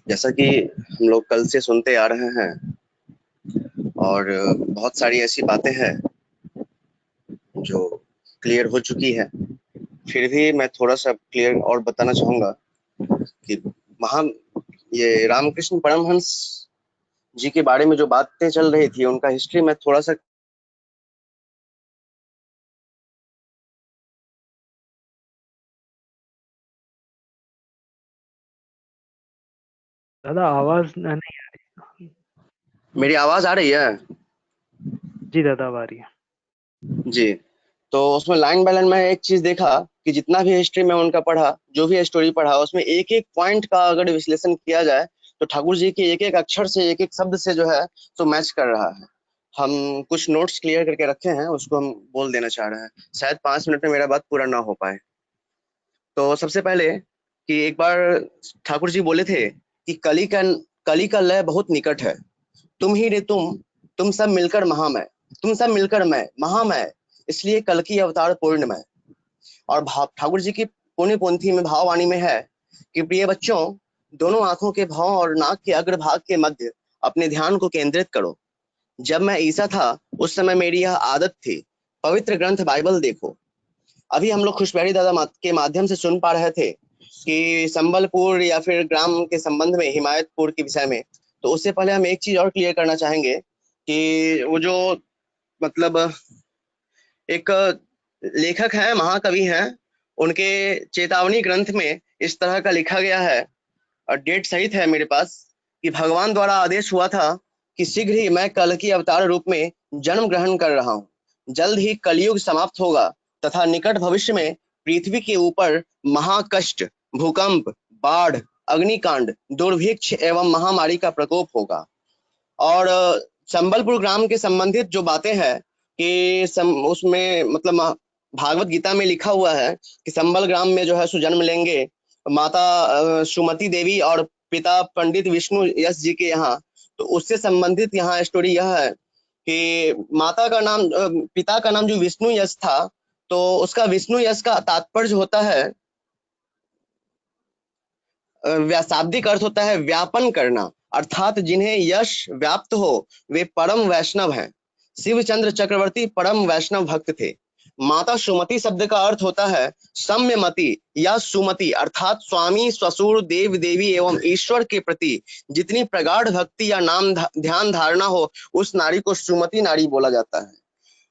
जैसा कि हम लोग कल से सुनते आ रहे हैं और बहुत सारी ऐसी बातें हैं जो क्लियर हो चुकी है, फिर भी मैं थोड़ा सा क्लियर और बताना चाहूंगा कि ये रामकृष्ण परमहंस जी के बारे में जो बातें चल रही थी, उनका हिस्ट्री मैं थोड़ा सा दादा आवाज नहीं आ रही। मेरी आवाज आ रही है? जी दादा अब आ रही है। जी। तो उसमें लाइन बाय लाइन मैं एक चीज देखा कि जितना भी हिस्ट्री में उनका पढ़ा, जो भी स्टोरी पढ़ा, उसमें एक एक पॉइंट का अगर विश्लेषण किया जाए तो ठाकुर जी के एक एक अक्षर से, एक एक शब्द से जो है तो मैच कर रहा है। हम कुछ नोट्स क्लियर करके रखे हैं, उसको हम बोल देना चाह रहे हैं, शायद 5 मिनट में मेरा बात पूरा ना हो पाए। तो सबसे पहले कि एक बार ठाकुर जी बोले थे कि कली का लय बहुत निकट है, तुम ही रे तुम सब मिलकर महामय, तुम सब मिलकर मैं महामय, इसलिए कल की अवतार पूर्णमय। और ठाकुर जी की पुण्य पंथी में भाववाणी में है कि प्रिय बच्चों, दोनों आंखों के भाव और नाक के अग्रभाग के मध्य अपने ध्यान को केंद्रित करो। जब मैं ईसा था उस समय मेरी यह आदत थी, पवित्र ग्रंथ बाइबल देखो। अभी हम लोग खुशबैरी दादा के माध्यम से सुन पा रहे थे कि संबलपुर या फिर ग्राम के संबंध में, हिमायतपुर के विषय में। तो उससे पहले हम एक चीज और क्लियर करना चाहेंगे कि वो जो मतलब एक लेखक है, महाकवि हैं, उनके चेतावनी ग्रंथ में इस तरह का लिखा गया है, और डेट सहित है मेरे पास, कि भगवान द्वारा आदेश हुआ था कि शीघ्र ही मैं कल की अवतार रूप में जन्म ग्रहण कर रहा हूँ। जल्द ही कलयुग समाप्त होगा तथा निकट भविष्य में पृथ्वी के ऊपर महाकष्ट, भूकंप, बाढ़, अग्निकांड, दुर्भिक्ष एवं महामारी का प्रकोप होगा। और संबलपुर ग्राम के संबंधित जो बातें हैं कि उसमें मतलब भागवत गीता में लिखा हुआ है कि संबल ग्राम में जो है सो जन्म लेंगे माता सुमति देवी और पिता पंडित विष्णु यश जी के यहाँ। तो उससे संबंधित यहाँ स्टोरी यह है कि माता का नाम, पिता का नाम जो विष्णु यश था, तो उसका विष्णु यश का तात्पर्य होता है, शाब्दिक अर्थ होता है व्यापन करना, अर्थात जिन्हें यश व्याप्त हो वे परम वैष्णव हैं। शिवचंद्र चक्रवर्ती परम वैष्णव भक्त थे। माता सुमति शब्द का अर्थ होता है सम्यमति या सुमति, अर्थात स्वामी, ससुर, देव देवी एवं ईश्वर के प्रति जितनी प्रगाढ़ भक्ति या नाम ध्यान धारणा हो, उस नारी को सुमति नारी बोला जाता है।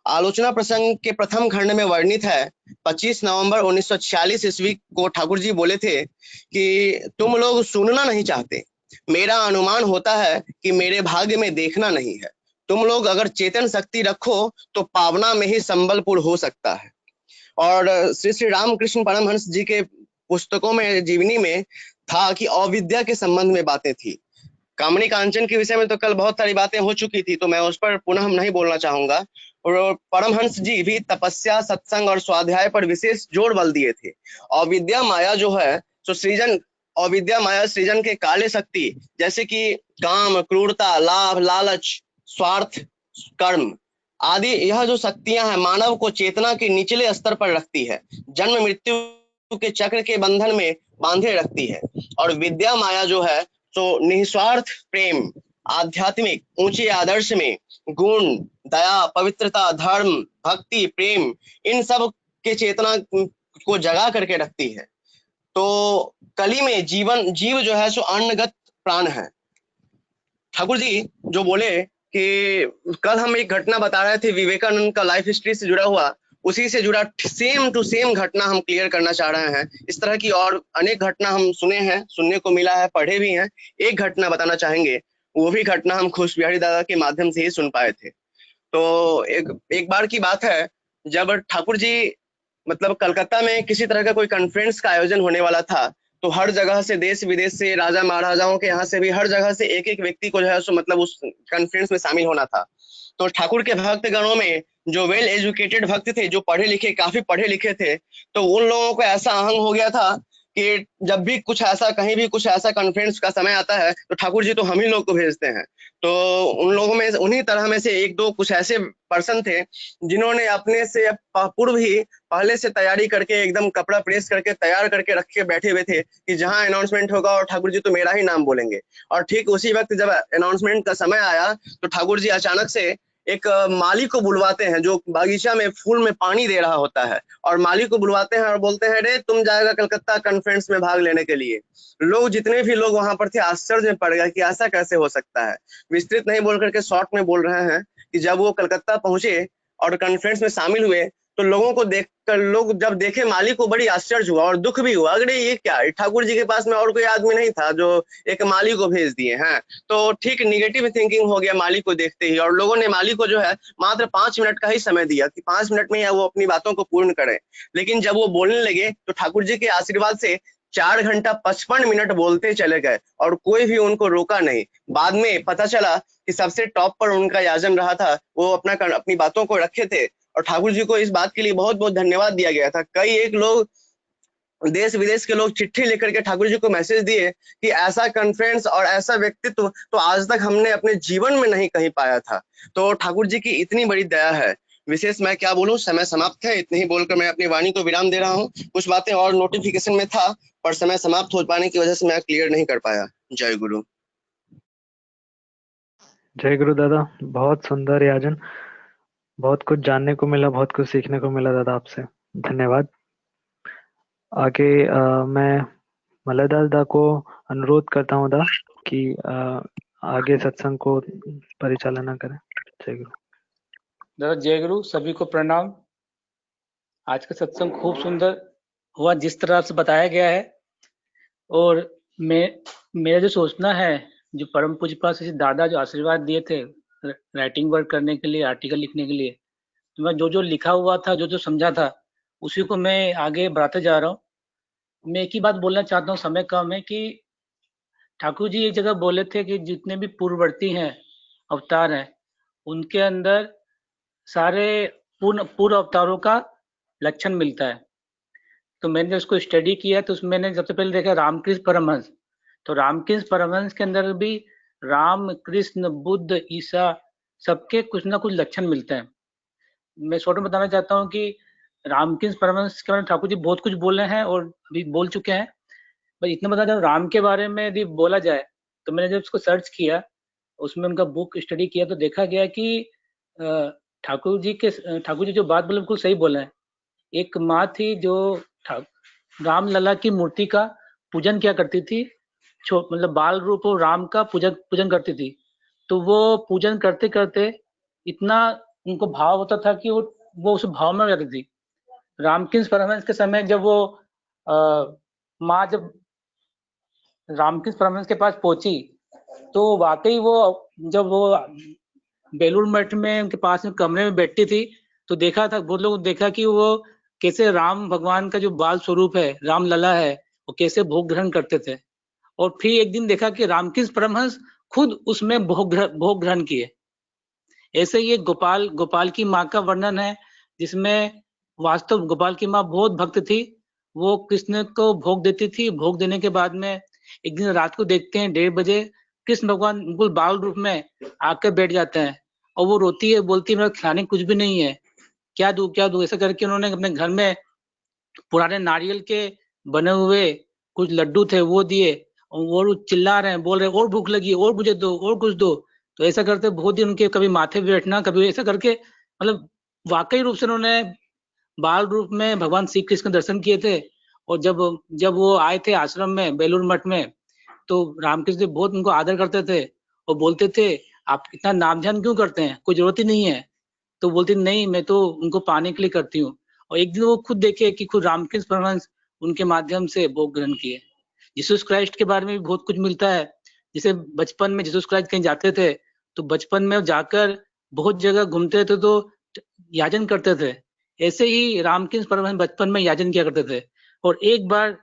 आलोचना प्रसंग के प्रथम खंड में वर्णित है, 25 नवंबर 1946 ईस्वी को ठाकुर जी बोले थे कि तुम लोग सुनना नहीं चाहते, मेरा अनुमान होता है कि मेरे भाग्य में देखना नहीं है। तुम लोग अगर चेतन शक्ति रखो तो पावना में ही संबलपुर हो सकता है। और श्री श्री रामकृष्ण परमहंस जी के पुस्तकों में, जीवनी में था कि अविद्या के संबंध में बातें थी। कामनी कांचन के विषय में तो कल बहुत सारी बातें हो चुकी थी, तो मैं उस पर पुनः हम नहीं बोलना चाहूंगा। और परमहंस जी भी तपस्या, सत्संग और स्वाध्याय पर विशेष जोर बल दिए थे। अविद्या माया जो है तो सृजन, अविद्या माया सृजन के काले शक्ति जैसे कि काम, क्रूरता, लाभ, लालच, स्वार्थ, कर्म आदि, यह जो शक्तियां हैं मानव को चेतना के निचले स्तर पर रखती है, जन्म मृत्यु के चक्र के बंधन में बांधे रखती है। और विद्या माया जो है तो निस्वार्थ प्रेम, आध्यात्मिक ऊंचे आदर्श में गुण, दया, पवित्रता, धर्म, भक्ति, प्रेम, इन सब के चेतना को जगा करके रखती है। तो कली में जीव जो है सो अन्नगत प्राण है। ठाकुर जी जो बोले कि कल हम एक घटना बता रहे थे विवेकानंद का लाइफ हिस्ट्री से जुड़ा हुआ, उसी से जुड़ा सेम टू सेम घटना हम क्लियर करना चाह रहे हैं। इस तरह की और अनेक घटना हम सुने हैं, सुनने को मिला है, पढ़े भी हैं। एक घटना बताना चाहेंगे, वो भी घटना हम खुश बिहारी दादा के माध्यम से ही सुन पाए थे। तो एक बार की बात है, जब ठाकुर जी मतलब कलकत्ता में किसी तरह का कोई कॉन्फ्रेंस का आयोजन होने वाला था, तो हर जगह से, देश विदेश से, राजा महाराजाओं के यहाँ से भी, हर जगह से एक एक व्यक्ति को जो है सो मतलब उस कॉन्फ्रेंस में शामिल होना था। तो ठाकुर के भक्त गणों में जो वेल एजुकेटेड भक्त थे, जो पढ़े लिखे, काफी पढ़े लिखे थे, तो उन लोगों को ऐसा अहंग हो गया था कि जब भी कुछ ऐसा, कहीं भी कुछ ऐसा कॉन्फ्रेंस का समय आता है, तो ठाकुर जी तो हम ही लोग को भेजते हैं। तो उन लोगों में, उन्हीं तरह में से एक दो कुछ ऐसे पर्सन थे जिन्होंने अपने से पूर्व ही पहले से तैयारी करके, एकदम कपड़ा प्रेस करके तैयार करके रख के बैठे हुए थे कि जहां अनाउंसमेंट होगा और ठाकुर जी तो मेरा ही नाम बोलेंगे। और ठीक उसी वक्त जब अनाउंसमेंट का समय आया, तो ठाकुर जी अचानक से एक माली को बुलवाते हैं, जो बागीचा में फूल में पानी दे रहा होता है, और माली को बुलवाते हैं और बोलते हैं, रे तुम जाएगा कलकत्ता कॉन्फ्रेंस में भाग लेने के लिए। लोग, जितने भी लोग वहां पर थे, आश्चर्य में पड़ गए कि ऐसा कैसे हो सकता है। विस्तृत नहीं बोल करके शॉर्ट में बोल रहे हैं कि जब वो कलकत्ता पहुंचे और कॉन्फ्रेंस में शामिल हुए, तो लोगों को देखकर, लोग जब देखे माली को, बड़ी आश्चर्य हुआ और दुख भी हुआ। अरे ये क्या, ठाकुर जी के पास में और कोई आदमी नहीं था जो एक माली को भेज दिए हैं। तो ठीक निगेटिव थिंकिंग हो गया माली को देखते ही, और लोगों ने माली को जो है मात्र 5 मिनट का ही समय दिया कि 5 मिनट में ही वो अपनी बातों को पूर्ण करें। लेकिन जब वो बोलने लगे, तो ठाकुर जी के आशीर्वाद से 4 घंटा 55 मिनट बोलते चले गए और कोई भी उनको रोका नहीं। बाद में पता चला कि सबसे टॉप पर उनका याजन रहा था, वो अपनी बातों को रखे थे, और ठाकुर जी को इस बात के लिए बहुत बहुत धन्यवाद दिया गया था। कई एक लोग, देश विदेश के लोग चिट्ठी लेकर के ठाकुर जी को मैसेज दिए कि ऐसा कॉन्फ्रेंस और ऐसा व्यक्तित्व तो आज तक हमने अपने जीवन में नहीं कहीं पाया था। तो ठाकुर जी की इतनी बड़ी दया है, विशेष मैं क्या बोलूं, समय समाप्त है। इतने ही बोलकर मैं अपनी वाणी को विराम दे रहा हूँ। कुछ बातें और नोटिफिकेशन में था, पर समय समाप्त हो पाने की वजह से मैं क्लियर नहीं कर पाया। जय गुरु। जय गुरु दादा, बहुत सुंदर याजन, बहुत कुछ जानने को मिला, बहुत कुछ सीखने को मिला दादा आपसे, धन्यवाद। आगे मैं मलयदास दा को अनुरोध करता हूँ दा कि आगे सत्संग को परिचालना करें। जय गुरु दादा। जय गुरु, सभी को प्रणाम। आज का सत्संग खूब सुंदर हुआ जिस तरह से बताया गया है, और मेरा जो सोचना है, जो परम पूज्य पास दादा जो आशीर्वाद दिए थे राइटिंग वर्क करने के लिए, आर्टिकल लिखने के लिए, तो मैं जो जो लिखा हुआ था, जो जो समझा था, उसी को मैं आगे बढ़ाते जा रहा हूँ। मैं एक ही बात बोलना चाहता हूँ, समय कम है, कि ठाकुर जी एक जगह बोले थे कि जितने भी पूर्ववर्ती हैं, अवतार हैं, उनके अंदर सारे पूर्व अवतारों का लक्षण मिलता है। तो मैंने जब उसको स्टडी किया, तो उसमें मैंने सबसे पहले देखा रामकृष्ण परमहंस। तो रामकृष्ण परमहंस के अंदर भी राम, कृष्ण, बुद्ध, ईसा, सबके कुछ ना कुछ लक्षण मिलते हैं। मैं शॉर्ट में बताना चाहता हूँ कि रामकृष्ण परमहंस के बारे में ठाकुर जी बहुत कुछ बोले हैं और भी बोल चुके हैं। बस इतना बता दूं, राम के बारे में यदि बोला जाए, तो मैंने जब उसको सर्च किया, उसमें उनका बुक स्टडी किया, तो देखा गया कि ठाकुर जी जो बात बोले बिल्कुल सही बोले हैं। एक माँ थी जो रामलला की मूर्ति का पूजन किया करती थी, मतलब बाल रूप और राम का पूजन करती थी। तो वो पूजन करते करते इतना उनको भाव होता था कि वो उस भाव में रहती थी। रामकृष्ण परमहंस के समय जब वो माँ जब रामकृष्ण परमहंस के पास पहुंची, तो वाकई वो जब वो बेलूर मठ में उनके पास में कमरे में बैठती थी, तो देखा था, बहुत लोग देखा कि वो कैसे राम भगवान का जो बाल स्वरूप है, राम लला है, वो कैसे भोग ग्रहण करते थे। और फिर एक दिन देखा कि रामकृष्ण परमहंस खुद उसमें भोग ग्रहण किए। ऐसे ही गोपाल की माँ का वर्णन है, जिसमें वास्तव गोपाल की माँ बहुत भक्त थी। वो कृष्ण को भोग देती थी। भोग देने के बाद में एक दिन रात को देखते हैं 1:30 बजे कृष्ण भगवान बिल्कुल बाल रूप में आकर बैठ जाते हैं, और वो रोती है, बोलती है मेरा खाने कुछ भी नहीं है, क्या दूं। ऐसा करके उन्होंने अपने घर में पुराने नारियल के बने हुए कुछ लड्डू थे, वो दिए, और वो चिल्ला रहे हैं, बोल रहे हैं और भूख लगी, और मुझे दो, और कुछ दो। तो ऐसा करते बहुत दिन उनके कभी माथे पे बैठना, कभी ऐसा करके, मतलब वाकई रूप से उन्होंने बाल रूप में भगवान श्री कृष्ण के दर्शन किए थे। और जब वो आए थे आश्रम में बेलूर मठ में, तो रामकृष्ण जी बहुत उनको आदर करते थे और बोलते थे आप इतना नाम ध्यान क्यों करते हैं, कोई जरूरत ही नहीं है। तो बोलते नहीं, मैं तो उनको पाने के लिए करती हूँ। और एक दिन वो खुद देखे कि खुद रामकृष्ण परमहंस उनके माध्यम से भोग ग्रहण किए। यीशु क्राइस्ट के बारे में भी बहुत कुछ मिलता है, जैसे बचपन में जीसस क्राइस्ट कहीं जाते थे तो बचपन में जाकर बहुत जगह घूमते थे तो याचन करते थे, ऐसे ही रामकृष्ण परमहंस बचपन में याचन किया करते थे। और एक बार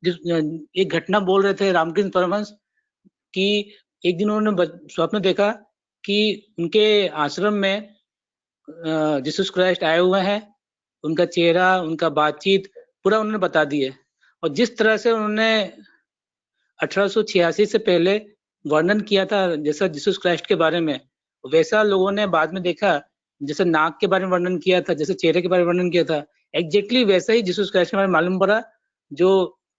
एक घटना बोल रहे थे रामकृष्ण परमहंस कि एक दिन उन्होंने स्वप्न देखा कि उनके आश्रम में जीसस क्राइस्ट आए हुए हैं, उनका चेहरा, उनका बातचीत पूरा उन्होंने बता दिए। और जिस तरह से उन्होंने 1886 से पहले वर्णन किया था जैसा जीसस क्राइस्ट के बारे में, वैसा लोगों ने बाद में देखा, जैसे नाक के बारे में वर्णन किया था, जैसे चेहरे के बारे में वर्णन किया था, एग्जैक्टली वैसा ही जीसस क्राइस्ट के बारे में मालूम पड़ा जो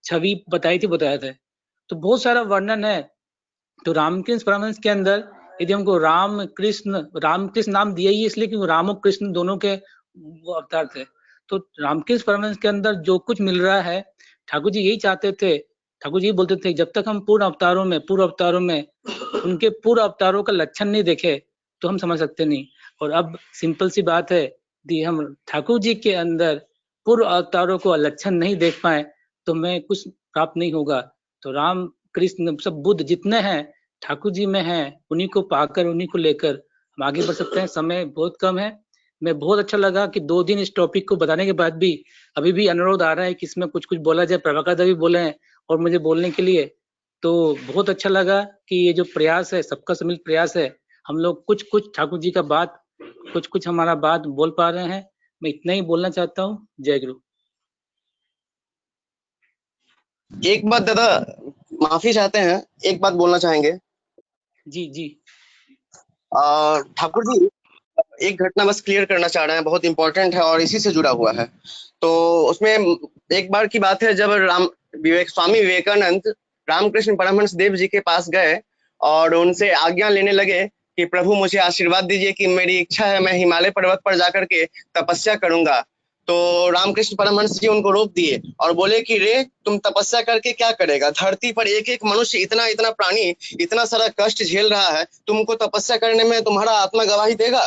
छवि बताई थी बताया था। तो बहुत सारा वर्णन है। तो रामकृष्ण परमहंस के अंदर यदि हमको रामकृष्ण नाम दिया ही इसलिए क्योंकि राम और कृष्ण दोनों के वो अवतार थे। तो रामकृष्ण परमहंस के अंदर जो कुछ मिल रहा है, ठाकुर जी यही चाहते थे, ठाकुर जी बोलते थे जब तक हम पूर्ण अवतारों में उनके पूर्ण अवतारों का लक्षण नहीं देखे तो हम समझ सकते नहीं। और अब सिंपल सी बात है कि हम ठाकुर जी के अंदर पूर्व अवतारों को लक्षण नहीं देख पाए तो हमें कुछ प्राप्त नहीं होगा। तो राम कृष्ण सब बुद्ध जितने हैं ठाकुर जी में हैं, उन्हीं को पाकर उन्हीं को लेकर हम आगे बढ़ सकते हैं। समय बहुत कम है। मैं बहुत अच्छा लगा कि 2 दिन इस टॉपिक को बताने के बाद भी अभी भी अनुरोध आ रहा है कि इसमें कुछ कुछ बोला जाए। प्रभाकर दा भी बोले हैं और मुझे बोलने के लिए, तो बहुत अच्छा लगा कि ये जो प्रयास है सबका सम्मिलित प्रयास है, हम लोग कुछ कुछ ठाकुर जी का बात कुछ कुछ हमारा बात बोल पा रहे हैं। मैं इतना ही बोलना चाहता हूँ। जय गुरु। एक बात दादा, माफी चाहते हैं, एक बात बोलना चाहेंगे। जी जी ठाकुर जी एक घटना बस क्लियर करना चाह रहे हैं, बहुत इंपॉर्टेंट है और इसी से जुड़ा हुआ है। तो उसमें एक बार की बात है जब स्वामी विवेकानंद रामकृष्ण परमहंस देव जी के पास गए और उनसे आज्ञा लेने लगे कि प्रभु मुझे आशीर्वाद दीजिए कि मेरी इच्छा है मैं हिमालय पर्वत पर जाकर के तपस्या करूंगा। तो रामकृष्ण परमहंस जी उनको रोक दिए और बोले कि रे तुम तपस्या करके क्या करेगा, धरती पर एक एक मनुष्य इतना इतना प्राणी इतना सारा कष्ट झेल रहा है, तुमको तपस्या करने में तुम्हारा आत्मा गवाही देगा?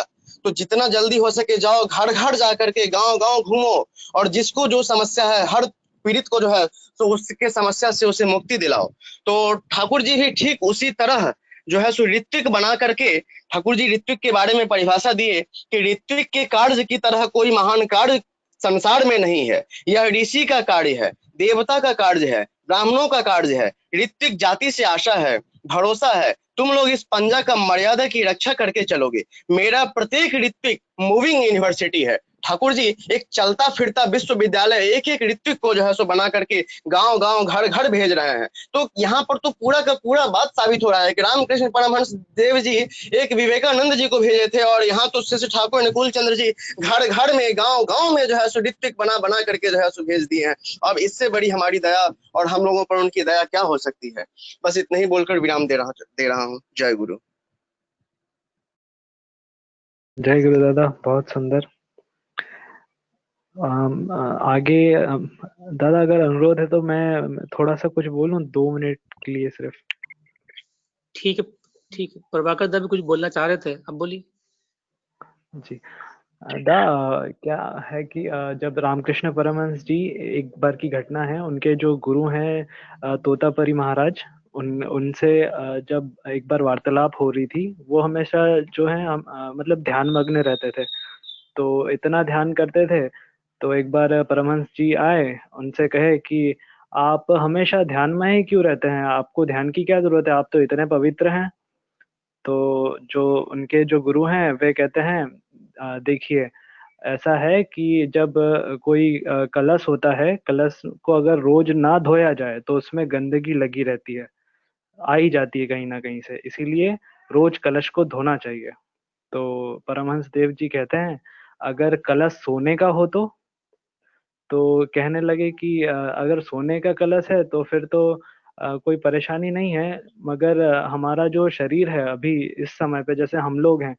तो जितना जल्दी हो सके जाओ, घर घर जा करके गांव गांव घूमो और जिसको जो समस्या है हर पीड़ित को जो है तो उसके समस्या से उसे मुक्ति दिलाओ। तो ठाकुर जी भी ठीक उसी तरह जो है सो ऋत्विक बना करके ठाकुर जी ऋत्विक के बारे में परिभाषा दिए कि ऋत्विक के कार्य की तरह कोई महान कार्य संसार में नहीं है। यह ऋषि का कार्य है, देवता का कार्य है, ब्राह्मणों का कार्य है। ऋत्विक जाति से आशा है, भरोसा है। तुम लोग इस पंजा का मर्यादा की रक्षा करके चलोगे। मेरा प्रत्येक ऋत्विक मूविंग यूनिवर्सिटी है। ठाकुर जी एक चलता फिरता विश्वविद्यालय एक एक ऋत्विक को जो है सो बना करके गांव गांव घर घर भेज रहे हैं। तो यहाँ पर तो पूरा का पूरा बात साबित हो रहा है कि रामकृष्ण परमहंस देव जी एक विवेकानंद जी को भेजे थे और यहाँ तो श्री ठाकुर अनुकूल चंद्र जी घर घर में गांव गांव में जो है सो ऋत्विक बना बना करके जो है सो भेज दिए हैं। अब इससे बड़ी हमारी दया और हम लोगों पर उनकी दया क्या हो सकती है। बस इतना ही बोलकर विराम दे रहा हूँ। जय गुरु। जय गुरु दादा, बहुत सुंदर। आगे दादा अगर अनुरोध है तो मैं थोड़ा सा कुछ बोलूं 2 मिनट के लिए सिर्फ। ठीक है ठीक है। प्रभाकर दा भी कुछ बोलना चाह रहे थे, अब बोलिए। जी क्या है कि जब रामकृष्ण परमहंस जी, एक बार की घटना है, उनके जो गुरु हैं तोतापरी महाराज, उनसे जब एक बार वार्तालाप हो रही थी, वो हमेशा जो है मतलब ध्यान मग्न रहते थे। तो इतना ध्यान करते थे तो एक बार परमहंस जी आए, उनसे कहे कि आप हमेशा ध्यान में ही क्यों रहते हैं, आपको ध्यान की क्या जरूरत है, आप तो इतने पवित्र हैं। तो जो उनके जो गुरु हैं वे कहते हैं देखिए ऐसा है कि जब कोई कलश होता है, कलश को अगर रोज ना धोया जाए तो उसमें गंदगी लगी रहती है, आ ही जाती है कहीं ना कहीं से, इसीलिए रोज कलश को धोना चाहिए। तो परमहंस देव जी कहते हैं अगर कलश सोने का हो तो कहने लगे कि अगर सोने का कलश है तो फिर तो कोई परेशानी नहीं है, मगर हमारा जो शरीर है अभी इस समय पे जैसे हम लोग हैं,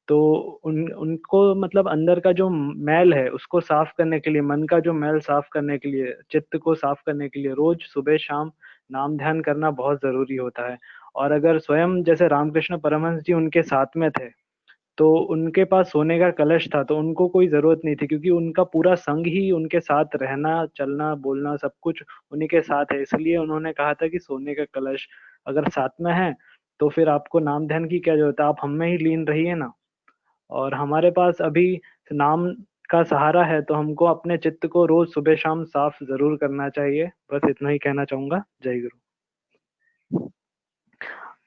तो उनको मतलब अंदर का जो मैल है उसको साफ करने के लिए, मन का जो मैल साफ करने के लिए, चित्त को साफ करने के लिए रोज सुबह शाम नाम ध्यान करना बहुत जरूरी होता है। और अगर स्वयं जैसे रामकृष्ण परमहंस जी उनके साथ में थे तो उनके पास सोने का कलश था, तो उनको कोई जरूरत नहीं थी, क्योंकि उनका पूरा संघ ही उनके साथ रहना चलना बोलना सब कुछ उन्हीं के साथ है। इसलिए उन्होंने कहा था कि सोने का कलश अगर साथ में है तो फिर आपको नाम ध्यान की क्या जरूरत है, आप हम में ही लीन रहिए ना। और हमारे पास अभी नाम का सहारा है, तो हमको अपने चित्त को रोज सुबह शाम साफ जरूर करना चाहिए। बस इतना ही कहना चाहूंगा। जय गुरु।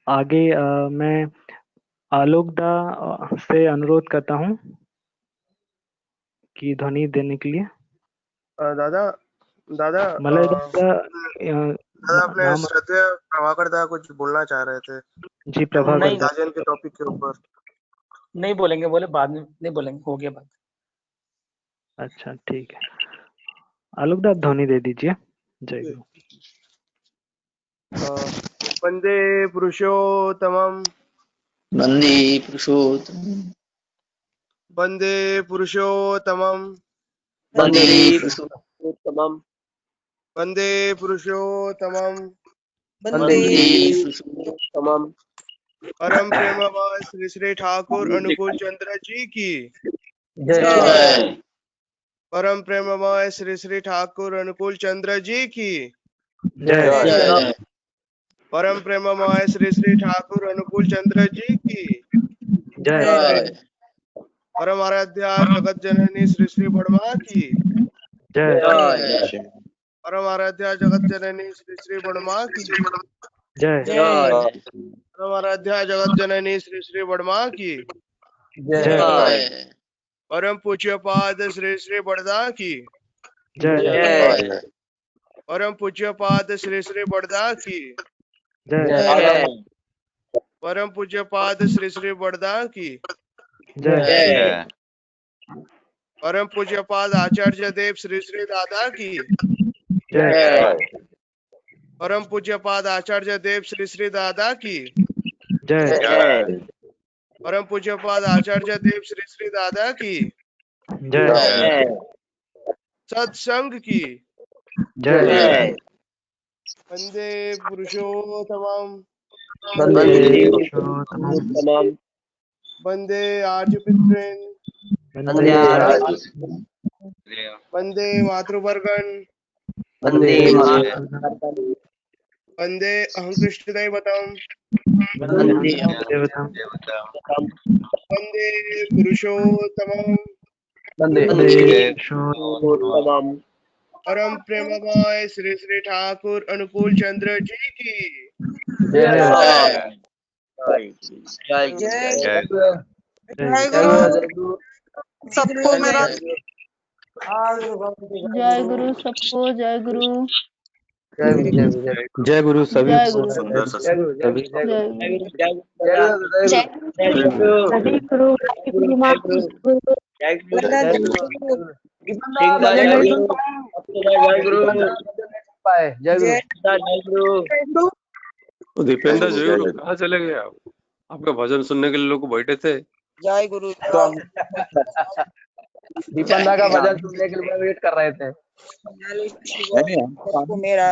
आगे मैं आलोक दा से अनुरोध करता हूँ कि ध्वनि देने के लिए। दादा दादा मलय दा दादा अपने नाम। श्रद्धेय प्रभाकर दा कुछ बोलना चाह रहे थे जी प्रभाकर दा। राजन के टॉपिक के ऊपर। नहीं बोलेंगे, बोले बाद में, नहीं बोलेंगे, हो गया बात। अच्छा ठीक है, आलोक दा ध्वनि दे दीजिए। जय गुरु। वंदे पुरुषोत्तमम वंदे पुरुषोत्तमम वंदे पुरुषोत्तमम वंदे पुरुषोत्तमम वंदे पुरुषोत्तमम वंदे पुरुषोत्तमम। परम प्रेमवान श्री श्री ठाकुर अनुकूल चंद्र जी की जय। परम प्रेमवान श्री श्री ठाकुर अनुकूल चंद्र जी की जय। परम प्रेममय श्री श्री ठाकुर अनुकूल चंद्र जी की जय। परम आराध्या जगत जननी श्री श्री बड़मा की जय। परम आराध्या जगत जननी श्री श्री बड़मा की जय। परम आराध्या जगत जननी श्री श्री बड़मा की जय। परम पूज्य पाद श्री श्री बड़दा की जय। परम पूज्य पाद श्री श्री बड़दा की जय। परम पूज्य पाद श्री श्री बड़दा की जय। परम पूज्य पाद आचार्य देव श्री श्री दादा की जय। परम पूज्य पाद आचार्य देव श्री श्री दादा की जय। परम पूज्य पाद आचार्य देव श्री श्री दादा की जय। सत्संग की जय। वंदे पुरुषोत्तमम वंदे पुरुषोत्तमम वंदे आर्य पितृन् वंदे वंदे मातृवर्गन् वंदे वंदे अहं कृष्ण दैवतम् वंदे पुरुषोत्तमम वंदे पुरुषोत्तमम। परम प्रेममय श्री श्री ठाकुर अनुकूल चंद्र जी की जय। सबको मेरा जय गुरु सबको, जय गुरु जय गुरु सभी जय को। गुरु जय गुरु। सभी गुरु माँ की दीपेंद्र जय गुरु, कहाँ चले गए आप? आपका भजन सुनने के लिए लोग बैठे थे। जय गुरु। दीपंदा का भजन सुनने के लिए वेट कर रहे थे। सबको मेरा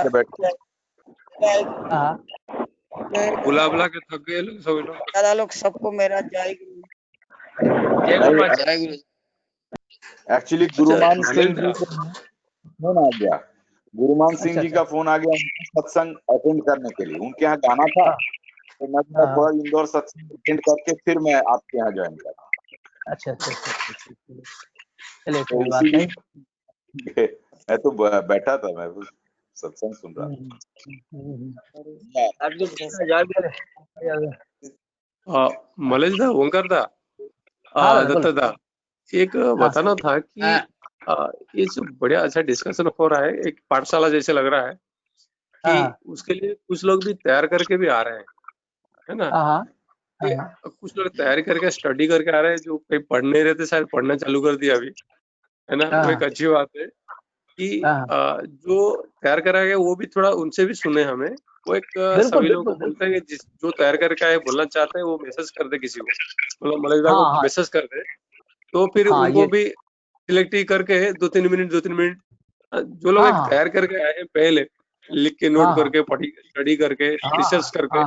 बुला बुला के थक गए लोग, सभी लोग। दादा लोग सबको मेरा जय गुरु। जय गुरु। एक्चुअली गुरुमान सिंह जी को फोन आ गया, गुरुमान सिंह जी का फोन आ गया सत्संग अटेंड करने के लिए। उनके यहाँ गाना था, तो मैं थोड़ा इंदौर सत्संग अटेंड करके फिर मैं आपके यहाँ ज्वाइन करा। अच्छा, चलिए कोई बात नहीं। मैं तो बैठा था, मैं सत्संग सुन रहा था। मलेश दा, ओंकार दा, दत्ता दा, एक बताना था कि ये जो बढ़िया अच्छा डिस्कशन हो रहा है, एक पाठशाला जैसे लग रहा है कि उसके लिए कुछ लोग भी तैयार करके भी आ रहे हैं, है ना? कुछ लोग तैयारी करके स्टडी करके आ रहे हैं, जो कहीं पढ़ नहीं रहते शायद पढ़ना चालू कर दिया अभी, है ना? वो एक अच्छी बात है कि जो तैयार करा गया वो भी थोड़ा उनसे भी सुने हमें। वो एक सभी लोग बोलते हैं कि जो तैयार करके आए बोलना चाहते हैं वो मैसेज कर दे किसी को, मतलब मलेश को मैसेज कर दे, तो फिर उनको भी सिलेक्ट ही करके 2-3 मिनट जो लोग तैयार करके आए हैं पहले लिख के नोट करके पढ़ी स्टडी करके रिसर्च करके,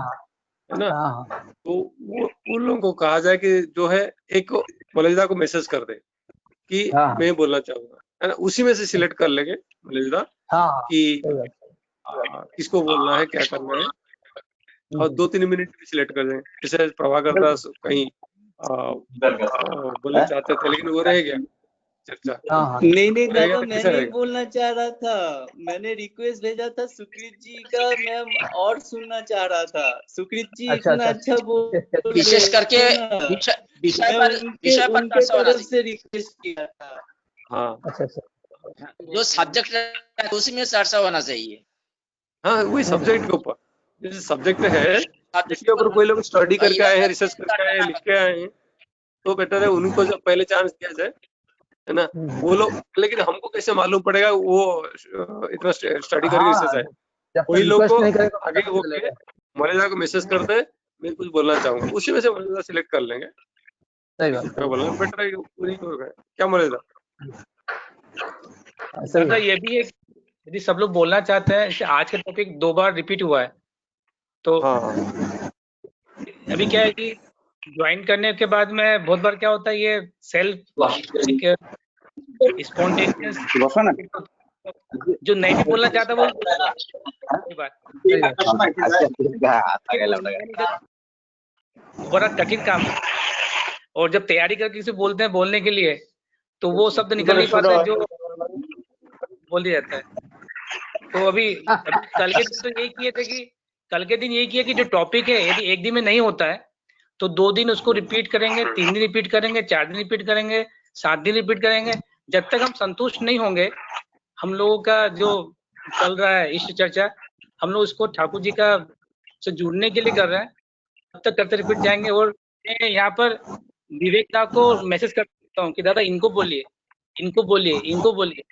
है ना। हाँ हाँ तो वो उन लोगों को कहा जाए कि जो है एक मलिदा को मैसेज कर दे कि हाँ मैं बोलना चाहूंगा, है ना। उसी में से सिलेक्ट कर लेंगे मलिदा हाँ हाँ कि सही बात किसको बोलना है, क्या करना है, और 2-3 मिनट भी सिलेक्ट कर दें। जैसे प्रभाकर दास कहीं बोलना चाहते थे लेकिन वो रह गया चर्चा। हाँ हाँ नहीं नहीं रहेगा दादा, तो मैं कैसे नहीं रहेगा? बोलना चाह रहा था। मैंने रिक्वेस्ट भेजा था सुकृत जी का, मैं और सुनना चाह रहा था। सुकृत जी अच्छा इतना अच्छा अच्छा बोल विशेष रहे करके थे ना, विषय मैं पर उनके उनके चर्चा होना तरफ चाहिए। से रिक्वेस्ट किया था। हाँ अच्छा अच्छा जो सब्जेक्ट है उसी में चर्चा होना चाहिए। हाँ, वही सब्जेक्ट के ऊपर, जैसे सब्जेक्ट है सब्जेक्ट उसके ऊपर कोई लोग स्टडी करके आए हैं, इधर रिसर्च करके कर आए हैं, देना लिख के आए हैं, तो बेटर है उनको जब पहले चांस दिया जाए, है ना। वो लोग, लेकिन हमको कैसे मालूम पड़ेगा वो इतना स्टडी करके रिसर्च हाँ आए। जब तक वही लोग को रिक्वेस्ट नहीं करेगा आगे पता नहीं होके चलेगा। मलेजा को मैसेज करते हैं मैं कुछ बोलना चाहूंगा, उसी में से मलेजा सिलेक्ट कर लेंगे सही कि बात किसका बोलना बेटर है, उन्हीं को होगा। क्या मलेजा? सही दादा है। ये भी एक, यदि सब लोग बोलना चाहते हैं, जैसे आज का टॉपिक 2 बार रिपीट हुआ है, तो हाँ अभी क्या है कि ज्वाइन करने के बाद में बहुत बार क्या होता है, ये सेल्फ स्पॉन्टेनियस जो नहीं भी बोलना चाहता वो ये बात सही बात बड़ा कठिन काम है। और जब तैयारी करके किसी बोलते हैं बोलने के लिए, तो वो शब्द निकल नहीं पाता है जो बोल दिया जाता है। तो अभी कल के दिन तो यही किए थे कि कल के दिन यही किया कि जो टॉपिक है यदि एक दिन में नहीं होता है तो 2 दिन उसको रिपीट करेंगे, 3 दिन रिपीट करेंगे, 4 दिन रिपीट करेंगे, 7 दिन रिपीट करेंगे। जब तक हम संतुष्ट नहीं होंगे, हम लोगों का जो चल रहा है इष्ट चर्चा, हम लोग उसको ठाकुर जी का से जुड़ने के लिए कर रहे हैं, तब तक करते रिपीट जाएंगे। और मैं यहाँ पर विवेक दा को मैसेज कर सकता हूँ कि दादा इनको बोलिए, इनको बोलिए, इनको बोलिए।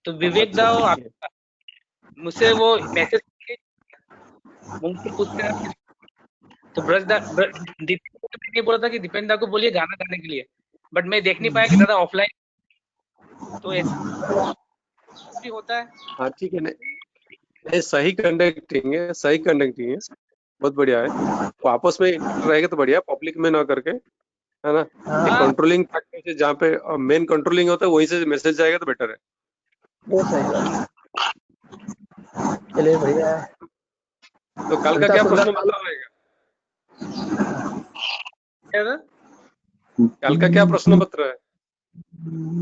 तो विवेक दा मुझसे वो मैसेज मुझसे पूछते हैं, तो दीपेंद्र को नहीं बोला था कि दीपेंद्र को बोलिए गाना गाने के लिए, बट मैं देख नहीं पाया कि दादा ऑफलाइन, तो ऐसा भी होता है। हाँ ठीक है, नहीं सही कंडक्टिंग है, सही कंडक्टिंग है, बहुत बढ़िया है। वो आपस में रहेगा तो बढ़िया, पब्लिक में ना करके, है ना। एक कंट्रोलिंग फैक्टर से जहाँ पे मेन कंट्रोलिंग होता है वहीं से मैसेज जाएगा तो बेटर है। वो सही बात। चलिए बढ़िया है। तो कल का क्या प्रश्न पत्र रहेगा? कल का क्या प्रश्न पत्र है?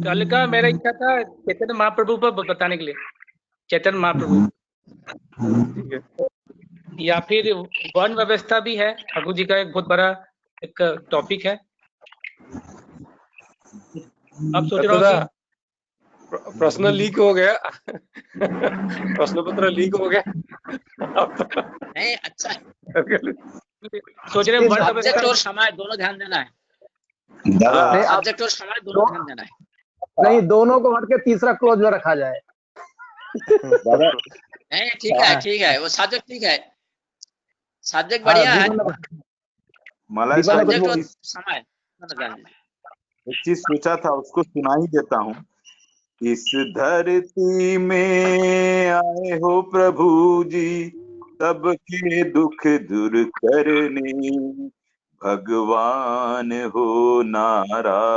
कल का मेरा इच्छा था चैतन्य महाप्रभु पर बताने के लिए, चैतन्य महाप्रभु, ठीक है। या फिर वर्ण व्यवस्था भी है, ठाकुर जी का एक बहुत बड़ा एक टॉपिक है। अब सोच रहा हूँ कि प्रश्न लीक हो गया प्रश्न पत्र लीक हो गया नहीं अच्छा है। सोच रहे हैं वर्ण सब्जेक्ट व्यवस्था और समय दोनों ध्यान देना है। नहीं, आप सब्जेक्ट और समय दोनों ध्यान देना है। नहीं, दोनों को हट के तीसरा क्लोज में रखा जाए। नहीं ठीक है, ठीक है, वो सब्जेक्ट ठीक है, सब्जेक्ट बढ़िया है, मलाई सब्जेक्ट और साहब समय दोनों ध्यान देना। एक चीज सोचा था उसको सुना ही देता हूँ। इस धरती में आए हो प्रभु जी, सबके दुख दूर करने, भगवान हो नारायण।